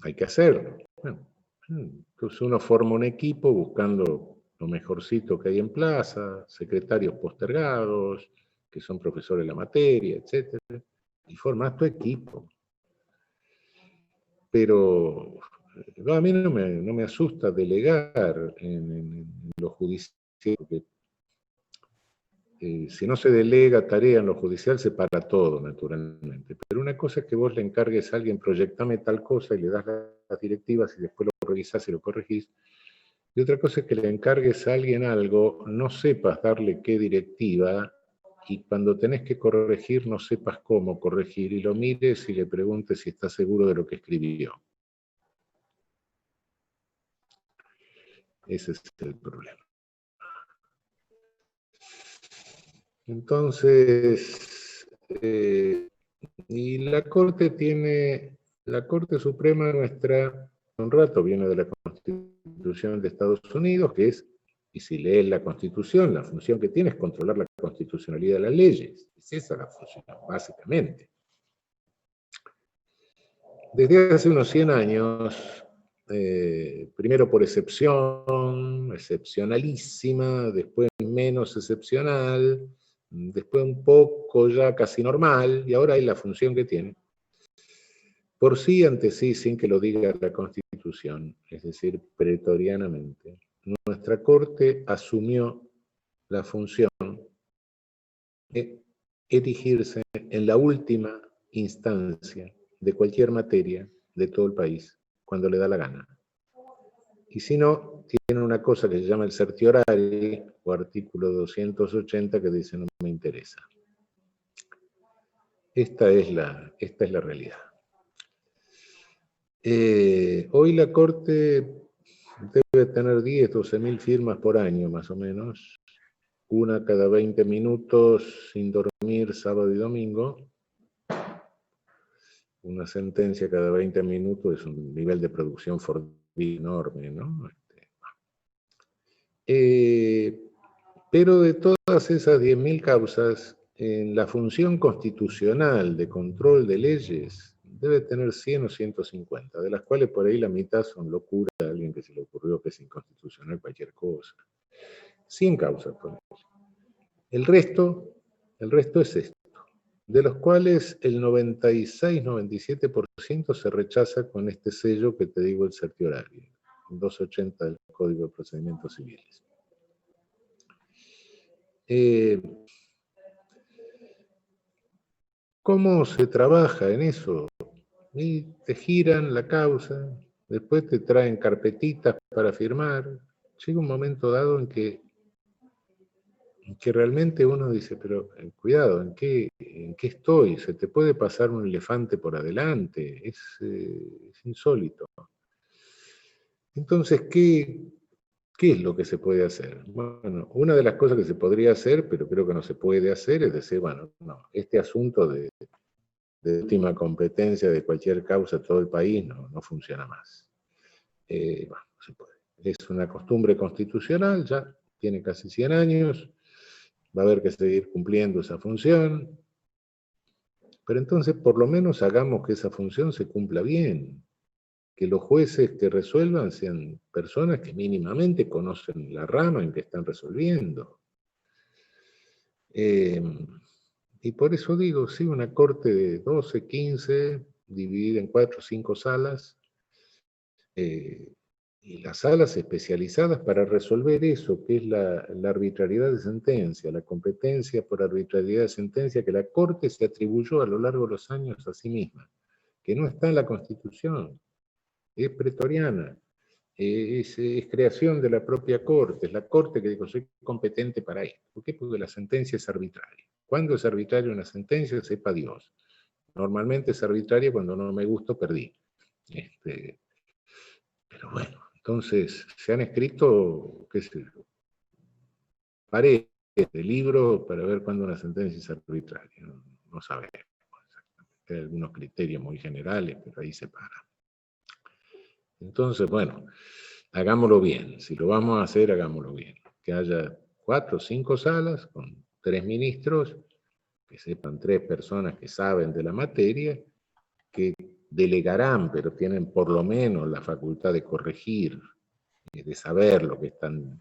hay que hacerlo. Bueno, entonces uno forma un equipo buscando lo mejorcito que hay en plaza, secretarios postergados, que son profesores de la materia, etc. Y formas tu equipo. Pero a mí no me asusta delegar en lo judicial, porque si no se delega tarea en lo judicial, se para todo, naturalmente. Pero una cosa es que vos le encargues a alguien, proyectame tal cosa, y le das las directivas, y después lo revisás y lo corregís. Y otra cosa es que le encargues a alguien algo, no sepas darle qué directiva, y cuando tenés que corregir, no sepas cómo corregir, y lo mires y le preguntes si está seguro de lo que escribió. Ese es el problema. Entonces, y la Corte Suprema nuestra, un rato viene de la Constitución de Estados Unidos, que es, y si lees la Constitución, la función que tiene es controlar la constitucionalidad de las leyes. Es esa la función, básicamente. Desde hace unos 100 años, primero por excepción, excepcionalísima, después menos excepcional, después un poco ya casi normal, y ahora hay la función que tiene. Por sí, ante sí, sin que lo diga la Constitución, es decir, pretorianamente, nuestra Corte asumió la función de erigirse en la última instancia de cualquier materia de todo el país, cuando le da la gana. Y si no, tiene una cosa que se llama el certiorari, o artículo 280, que dice no me interesa. Esta es la realidad. Hoy la Corte debe tener 10, 12.000 firmas por año, más o menos. Una cada 20 minutos, sin dormir, sábado y domingo. Una sentencia cada 20 minutos es un nivel de producción enorme, ¿no? Pero de todas esas 10.000 causas, en la función constitucional de control de leyes debe tener 100 o 150, de las cuales por ahí la mitad son locura de alguien que se le ocurrió que es inconstitucional cualquier cosa. 100 causas, por ejemplo. El resto es esto, de los cuales el 96-97% se rechaza con este sello que te digo, el certiorari, 280 del Código de Procedimientos Civiles. ¿Cómo se trabaja en eso? Y te giran la causa, después te traen carpetitas para firmar. Llega un momento dado en que realmente uno dice, pero cuidado, ¿en qué estoy? Se te puede pasar un elefante por adelante, es insólito. Entonces, ¿qué es lo que se puede hacer? Bueno, una de las cosas que se podría hacer, pero creo que no se puede hacer, es decir, bueno, no, este asunto de última competencia de cualquier causa de todo el país no funciona más. Bueno, no se puede. Es una costumbre constitucional, ya tiene casi 100 años, va a haber que seguir cumpliendo esa función, pero entonces por lo menos hagamos que esa función se cumpla bien, que los jueces que resuelvan sean personas que mínimamente conocen la rama en que están resolviendo. Y por eso digo, sí, una corte de 12, 15, dividida en 4 o 5 salas, y las salas especializadas para resolver eso, que es la arbitrariedad de sentencia, la competencia por arbitrariedad de sentencia que la Corte se atribuyó a lo largo de los años a sí misma, que no está en la Constitución, es pretoriana, es creación de la propia Corte, es la Corte que dijo, soy competente para esto. ¿Por qué? Porque la sentencia es arbitraria. ¿Cuándo es arbitraria una sentencia? Sepa Dios. Normalmente es arbitraria cuando no me gustó, perdí. Pero bueno, entonces se han escrito, qué sé yo, paredes de libros para ver cuándo una sentencia es arbitraria. No sabemos exactamente. Hay algunos criterios muy generales, pero ahí se para. Entonces, bueno, hagámoslo bien. Si lo vamos a hacer, hagámoslo bien. Que haya 4 o 5 salas con 3 ministros, que sepan 3 personas que saben de la materia, que delegarán, pero tienen por lo menos la facultad de corregir, de saber lo que están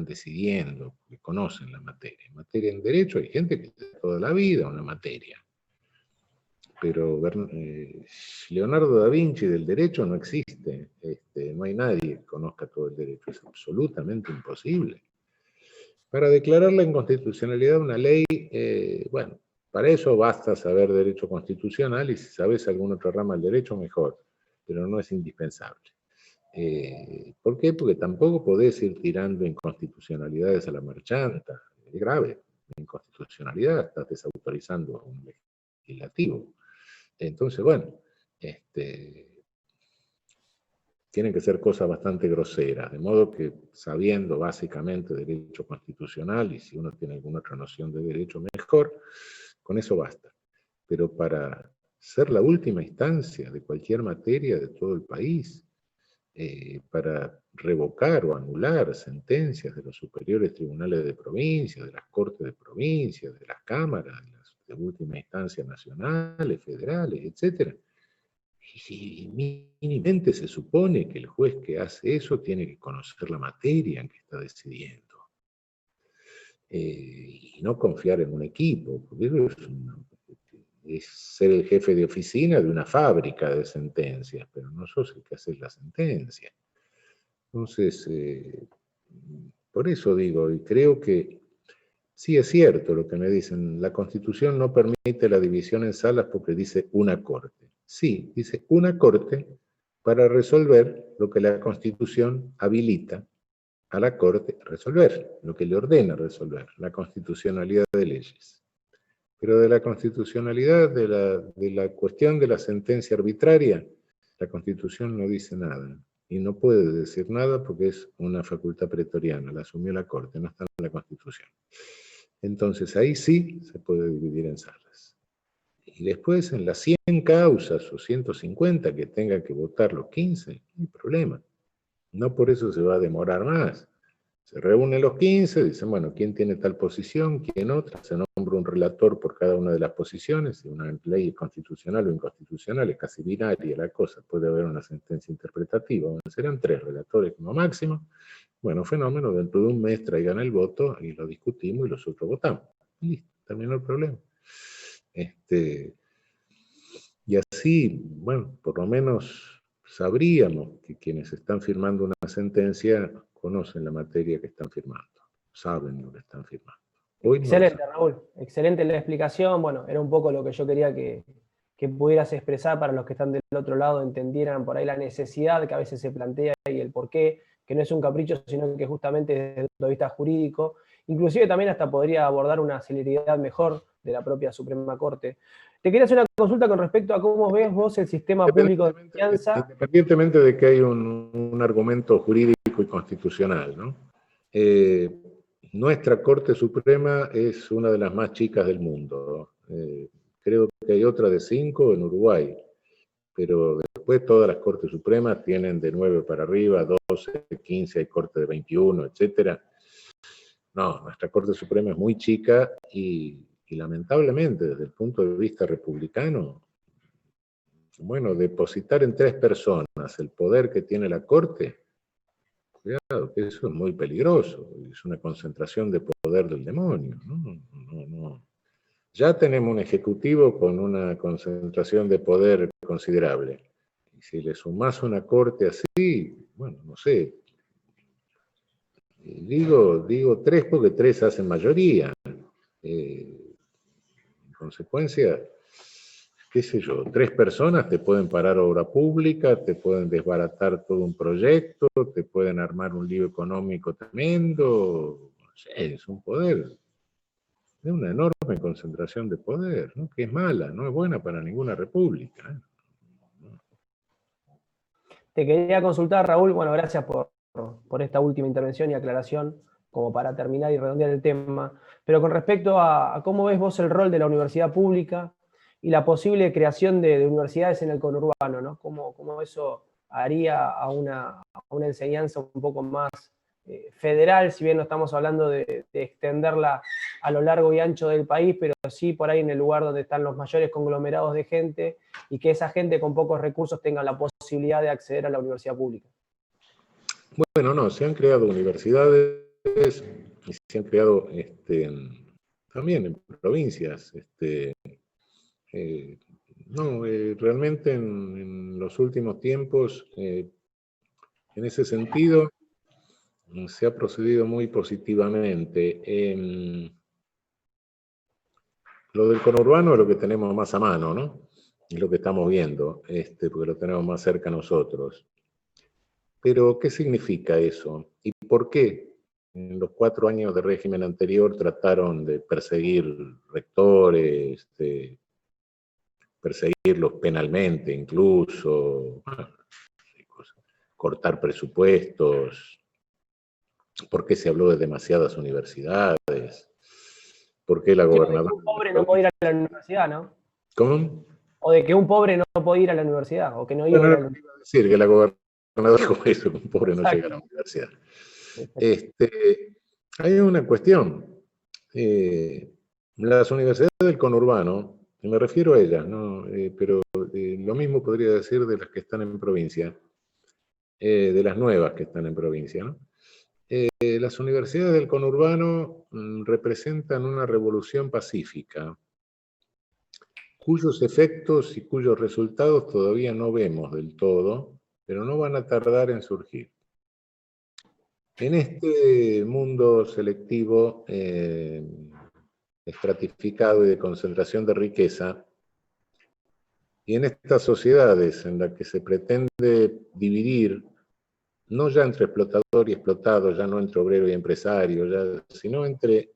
decidiendo, que conocen la materia. En materia en derecho hay gente que está toda la vida una materia. Pero Leonardo da Vinci del derecho no existe. No hay nadie que conozca todo el derecho. Es absolutamente imposible. Para declarar la inconstitucionalidad de una ley, bueno, para eso basta saber derecho constitucional y si sabes alguna otra rama del derecho, mejor, pero no es indispensable. ¿Por qué? Porque tampoco podés ir tirando inconstitucionalidades a la marchanta. Es grave. La inconstitucionalidad estás desautorizando a un legislativo. Entonces, bueno, tienen que ser cosas bastante groseras, de modo que sabiendo básicamente derecho constitucional, y si uno tiene alguna otra noción de derecho mejor, con eso basta. Pero para ser la última instancia de cualquier materia de todo el país, para revocar o anular sentencias de los superiores tribunales de provincia, de las cortes de provincia, de las cámaras, de última instancia nacionales, federales, etc. Y mínimamente se supone que el juez que hace eso tiene que conocer la materia en que está decidiendo. Y no confiar en un equipo, porque eso es ser el jefe de oficina de una fábrica de sentencias, pero no sos el que hace la sentencia. Entonces, por eso digo, y creo que sí es cierto lo que me dicen, la Constitución no permite la división en salas porque dice una corte. Sí, dice una corte para resolver lo que la Constitución habilita a la Corte a resolver, lo que le ordena resolver, la constitucionalidad de leyes. Pero de la constitucionalidad, de la cuestión de la sentencia arbitraria, la Constitución no dice nada. Y no puede decir nada porque es una facultad pretoriana, la asumió la Corte, no está en la Constitución. Entonces ahí sí se puede dividir en salas. Y después en las 100 causas o 150 que tengan que votar los 15, no hay problema. No por eso se va a demorar más. Se reúnen los 15, dicen, bueno, ¿quién tiene tal posición? ¿Quién otra? Se nombra un relator por cada una de las posiciones. Si una ley es constitucional o inconstitucional, es casi binaria la cosa. Puede haber una sentencia interpretativa. Bueno, serán 3 relatores como máximo. Bueno, fenómeno, dentro de un mes traigan el voto y lo discutimos y los otros votamos. Y listo, terminó el problema. Y así, bueno, por lo menos sabríamos que quienes están firmando una sentencia conocen la materia que están firmando, saben lo que están firmando. Hoy Excelente, no Raúl. Excelente la explicación. Bueno, era un poco lo que yo quería que pudieras expresar para los que están del otro lado, entendieran por ahí la necesidad que a veces se plantea y el porqué, que no es un capricho, sino que justamente desde el punto de vista jurídico, inclusive también hasta podría abordar una celeridad mejor de la propia Suprema Corte. Te quería hacer una consulta con respecto a cómo ves vos el sistema público de enseñanza. Independientemente de que hay un argumento jurídico y constitucional, ¿no? Nuestra Corte Suprema es una de las más chicas del mundo. Creo que hay otra de 5 en Uruguay, pero después todas las Cortes Supremas tienen de 9 para arriba, 12, 15, hay Corte de 21, etc. No, nuestra Corte Suprema es muy chica y lamentablemente desde el punto de vista republicano, bueno, depositar en 3 personas el poder que tiene la Corte, cuidado, que eso es muy peligroso, es una concentración de poder del demonio, ¿no? Ya tenemos un ejecutivo con una concentración de poder considerable. Y si le sumás una corte así, bueno, no sé. Digo 3 porque 3 hacen mayoría. En consecuencia, qué sé yo, 3 personas te pueden parar obra pública, te pueden desbaratar todo un proyecto, te pueden armar un lío económico tremendo. No sé, es un poder de una enorme concentración de poder, ¿no? Que es mala, no es buena para ninguna república. Te quería consultar, Raúl, bueno, gracias por esta última intervención y aclaración, como para terminar y redondear el tema, pero con respecto a cómo ves vos el rol de la universidad pública y la posible creación de universidades en el conurbano, ¿no? ¿Cómo eso haría a una enseñanza un poco más federal, si bien no estamos hablando de extenderla a lo largo y ancho del país, pero sí por ahí en el lugar donde están los mayores conglomerados de gente y que esa gente con pocos recursos tenga la posibilidad de acceder a la universidad pública? Bueno, no, se han creado universidades y se han creado también en provincias. Realmente en los últimos tiempos, en ese sentido, se ha procedido muy positivamente. Lo del conurbano es lo que tenemos más a mano, ¿no? Es lo que estamos viendo, porque lo tenemos más cerca a nosotros. Pero, ¿qué significa eso? ¿Y por qué en los 4 años de régimen anterior trataron de perseguir rectores, perseguirlos penalmente incluso, cortar presupuestos? ¿Por qué se habló de demasiadas universidades? ¿Por qué la Sí, o de que gobernadora un de la pobre no puede ir provincia? a la universidad, ¿no? ¿Cómo? O de que un pobre no puede ir a la universidad, o que no iba a Bueno, ir no a la iba universidad. a decir que la gobernadora dijo eso, que un pobre no llega a la Exacto. universidad. Exacto. Hay una cuestión. Las universidades del conurbano, y me refiero a ellas, ¿no? Pero lo mismo podría decir de las que están en provincia, de las nuevas que están en provincia, ¿no? Las universidades del conurbano representan una revolución pacífica, cuyos efectos y cuyos resultados todavía no vemos del todo, pero no van a tardar en surgir. En este mundo selectivo, estratificado y de concentración de riqueza, y en estas sociedades en las que se pretende dividir, no ya entre explotador y explotado, ya no entre obrero y empresario, sino entre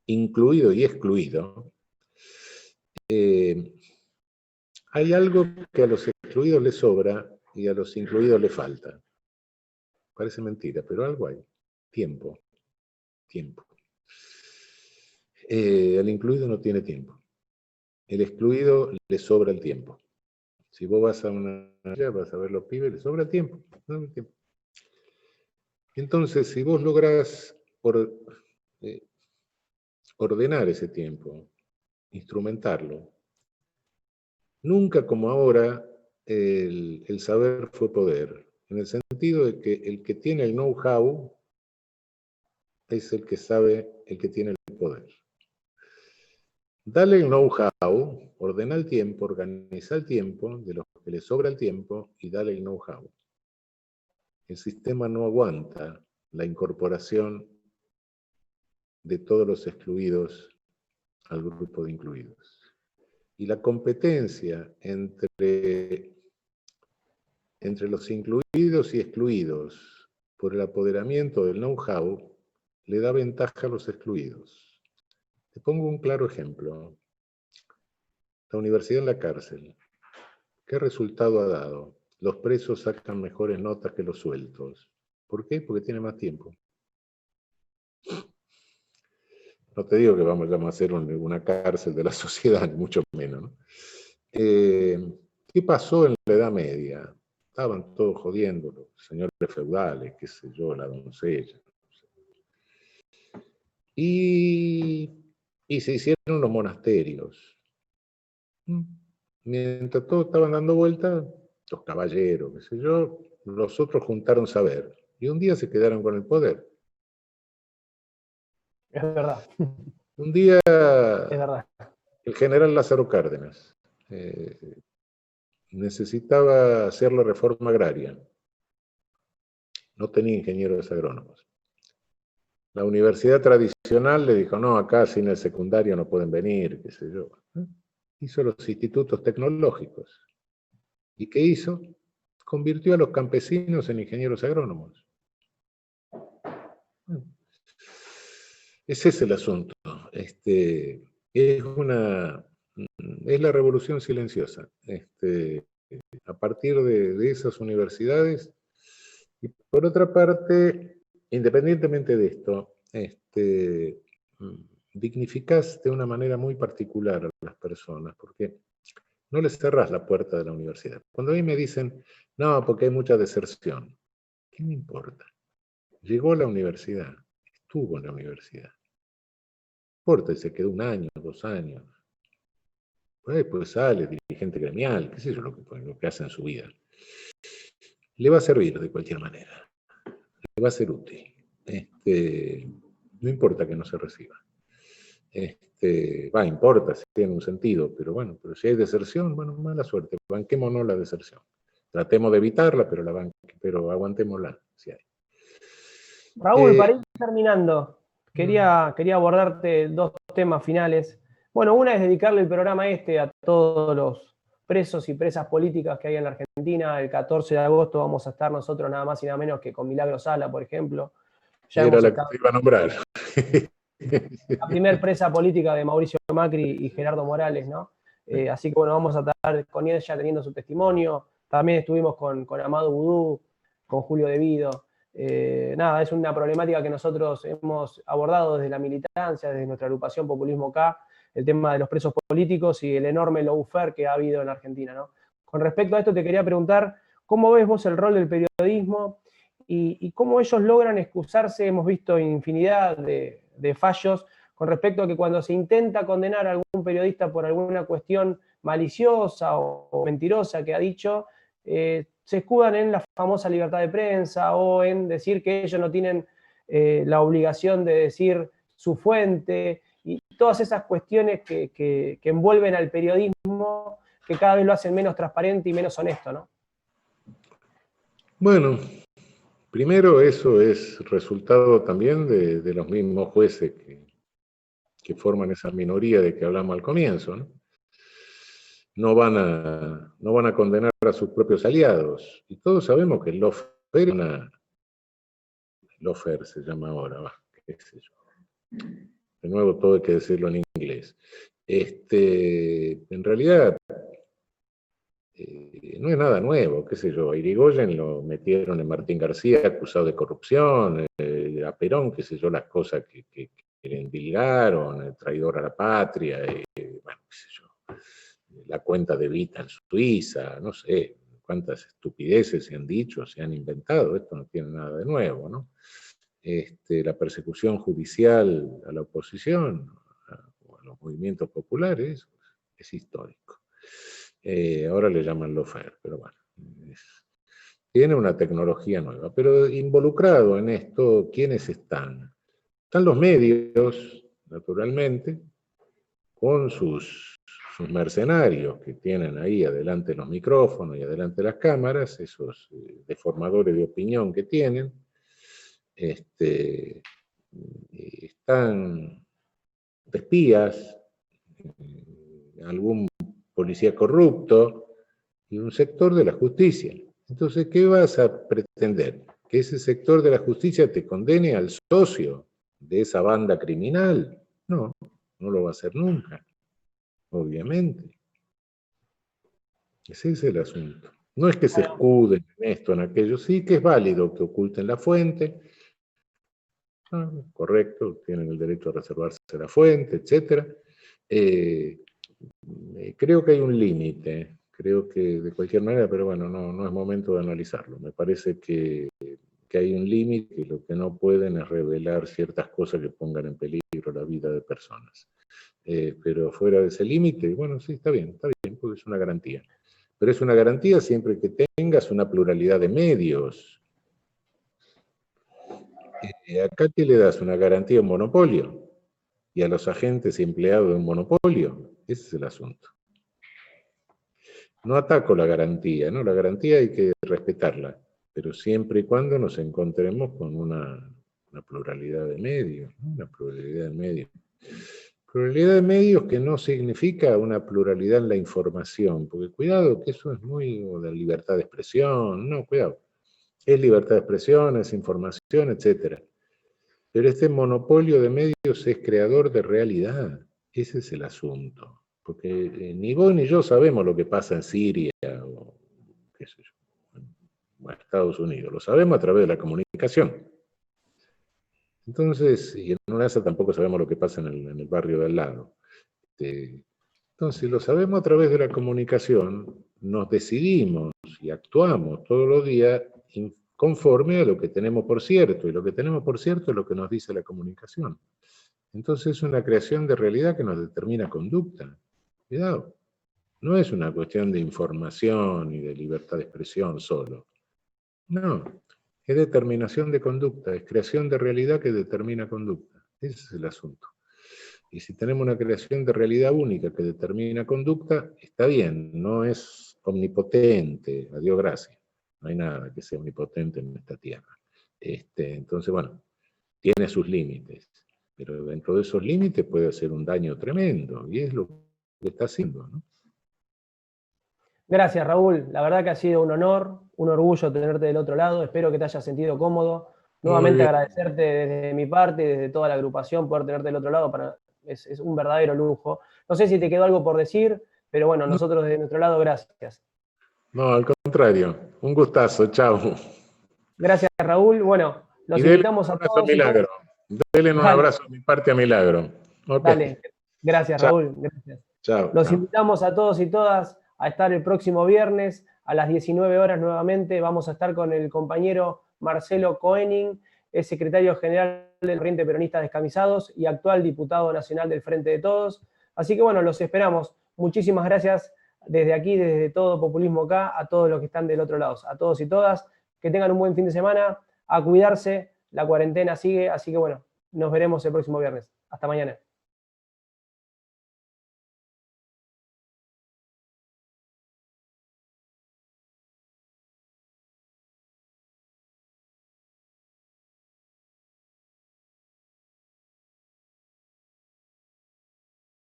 incluido y excluido, hay algo que a los excluidos les sobra y a los incluidos les falta. Parece mentira, pero algo hay. Tiempo. Tiempo. El incluido no tiene tiempo. El excluido le sobra el tiempo. Si vos vas a una vas a ver los pibes, le sobra el tiempo. Entonces, si vos lográs ordenar ese tiempo, instrumentarlo, nunca como ahora el saber fue poder, en el sentido de que el que tiene el know-how es el que sabe, el que tiene el poder. Dale el know-how, ordena el tiempo, organiza el tiempo, de los que le sobra el tiempo, y dale el know-how. El sistema no aguanta la incorporación de todos los excluidos al grupo de incluidos. Y la competencia entre los incluidos y excluidos por el apoderamiento del know-how le da ventaja a los excluidos. Te pongo un claro ejemplo. La universidad en la cárcel. ¿Qué resultado ha dado? Los presos sacan mejores notas que los sueltos. ¿Por qué? Porque tiene más tiempo. No te digo que vamos a hacer una cárcel de la sociedad, ni mucho menos, ¿no? ¿Qué pasó en la Edad Media? Estaban todos jodiendo, los señores feudales, qué sé yo, la doncella. Y se hicieron los monasterios. Mientras todos estaban dando vueltas, los caballeros, qué sé yo, los otros juntaron saber. Y un día se quedaron con el poder. Es verdad. Un día Es verdad. el general Lázaro Cárdenas necesitaba hacer la reforma agraria. No tenía ingenieros agrónomos. La universidad tradicional le dijo, no, acá sin el secundario no pueden venir, qué sé yo. Hizo los institutos tecnológicos. ¿Y qué hizo? Convirtió a los campesinos en ingenieros agrónomos. Ese es el asunto. Es la revolución silenciosa. A partir de esas universidades, y por otra parte, independientemente de esto, dignificás de una manera muy particular a las personas, porque no les cerrás la puerta de la universidad. Cuando a mí me dicen, no, porque hay mucha deserción, ¿qué me importa? Llegó a la universidad, estuvo en la universidad. No importa, y se quedó 1 año, 2 años. Pues sale, dirigente gremial, qué sé yo, lo que hace en su vida. Le va a servir de cualquier manera. Le va a ser útil. No importa que no se reciba. Importa, si tiene un sentido, pero bueno, pero si hay deserción, bueno, mala suerte. Banquémonos la deserción. Tratemos de evitarla, pero aguantémosla, si hay. Raúl, para ir terminando, quería abordarte dos temas finales. Bueno, una es dedicarle el programa a todos los presos y presas políticas que hay en la Argentina. El 14 de agosto vamos a estar nosotros nada más y nada menos que con Milagro Sala, por ejemplo. Ya Era hemos la que estado te iba a nombrar. la primer presa política de Mauricio Macri y Gerardo Morales, ¿no? Así que bueno, vamos a estar con ella teniendo su testimonio. También estuvimos con Amado Vudú, con Julio Devido. Nada, es una problemática que nosotros hemos abordado desde la militancia, desde nuestra agrupación Populismo K, el tema de los presos políticos y el enorme lawfare que ha habido en Argentina, ¿no? Con respecto a esto te quería preguntar, ¿cómo ves vos el rol del periodismo y cómo ellos logran excusarse? Hemos visto infinidad de fallos con respecto a que cuando se intenta condenar a algún periodista por alguna cuestión maliciosa o mentirosa que ha dicho, se escudan en la famosa libertad de prensa o en decir que ellos no tienen la obligación de decir su fuente y todas esas cuestiones que envuelven al periodismo, que cada vez lo hacen menos transparente y menos honesto, ¿no? Bueno, primero eso es resultado también de los mismos jueces que forman esa minoría de que hablamos al comienzo, ¿no? No van a condenar a sus propios aliados. Y todos sabemos que el lawfare se llama ahora, qué sé yo. De nuevo, todo hay que decirlo en inglés. En realidad, no es nada nuevo, qué sé yo. A Irigoyen lo metieron en Martín García acusado de corrupción, a Perón, qué sé yo, las cosas que le endilgaron, traidor a la patria, bueno, qué sé yo, la cuenta de Vita en Suiza, no sé cuántas estupideces se han dicho, se han inventado, esto no tiene nada de nuevo, ¿no? La persecución judicial a la oposición, o a los movimientos populares, es histórico. Ahora le llaman lawfare, pero bueno, tiene una tecnología nueva. Pero involucrado en esto, ¿quiénes están? Están los medios, naturalmente, con sus mercenarios que tienen ahí adelante los micrófonos y adelante las cámaras, esos deformadores de opinión que tienen. Están espías, algún policía corrupto y un sector de la justicia. Entonces, ¿qué vas a pretender? ¿Que ese sector de la justicia te condene al socio de esa banda criminal? No, no lo va a hacer nunca, obviamente. Ese es el asunto. No es que se escuden en esto, en aquello, sí que es válido que oculten la fuente, correcto, tienen el derecho a reservarse la fuente, etc. Creo que hay un límite, creo que de cualquier manera, pero bueno, no es momento de analizarlo. Me parece que hay un límite y lo que no pueden es revelar ciertas cosas que pongan en peligro la vida de personas. Pero fuera de ese límite, bueno, sí, está bien, porque es una garantía. Pero es una garantía siempre que tengas una pluralidad de medios. Acá te le das una garantía a un monopolio y a los agentes y empleados de un monopolio. Ese es el asunto. No ataco la garantía, ¿no? La garantía hay que respetarla, pero siempre y cuando nos encontremos con una pluralidad de medios, ¿no? Una pluralidad de medios. Pluralidad de medios que no significa una pluralidad en la información, porque cuidado, que eso es muy de libertad de expresión, no, cuidado. Es libertad de expresión, es información, etc. Pero este monopolio de medios es creador de realidad. Ese es el asunto. Porque ni vos ni yo sabemos lo que pasa en Siria o qué sé yo, en Estados Unidos. Lo sabemos a través de la comunicación. Entonces, y en una de esas tampoco sabemos lo que pasa en el barrio de al lado. Entonces, lo sabemos a través de la comunicación, nos decidimos y actuamos todos los días conforme a lo que tenemos por cierto, y lo que tenemos por cierto es lo que nos dice la comunicación. Entonces es una creación de realidad que nos determina conducta. Cuidado, no es una cuestión de información y de libertad de expresión solo. No, es determinación de conducta, es creación de realidad que determina conducta. Ese es el asunto. Y si tenemos una creación de realidad única que determina conducta, está bien, no es omnipotente, a Dios gracias. No hay nada que sea omnipotente en esta tierra. Entonces, bueno, tiene sus límites, pero dentro de esos límites puede hacer un daño tremendo, y es lo que está haciendo, ¿no? Gracias, Raúl. La verdad que ha sido un honor, un orgullo tenerte del otro lado. Espero que te hayas sentido cómodo. Muy Nuevamente bien. agradecerte desde mi parte, desde toda la agrupación, poder tenerte del otro lado. Es un verdadero lujo. No sé si te quedó algo por decir, pero bueno, No, nosotros desde nuestro lado, gracias. no, al contrario, un gustazo, chao. Gracias, Raúl. Bueno, Y los denle invitamos un a abrazo a todos y todas. Milagro. Denle un Dale, abrazo de mi parte a Milagro. Ok, dale. Gracias, chao, Raúl. Gracias. chao, Los chao. invitamos a todos y todas a estar el próximo viernes a las 19 horas nuevamente. Vamos a estar con el compañero Marcelo Koenig, es secretario general del Corriente Peronista Descamisados y actual diputado nacional del Frente de Todos. Así que bueno, los esperamos. Muchísimas gracias desde aquí, desde Todo Populismo acá, a todos los que están del otro lado, a todos y todas. Que tengan un buen fin de semana, a cuidarse, la cuarentena sigue, así que bueno, nos veremos el próximo viernes. Hasta mañana.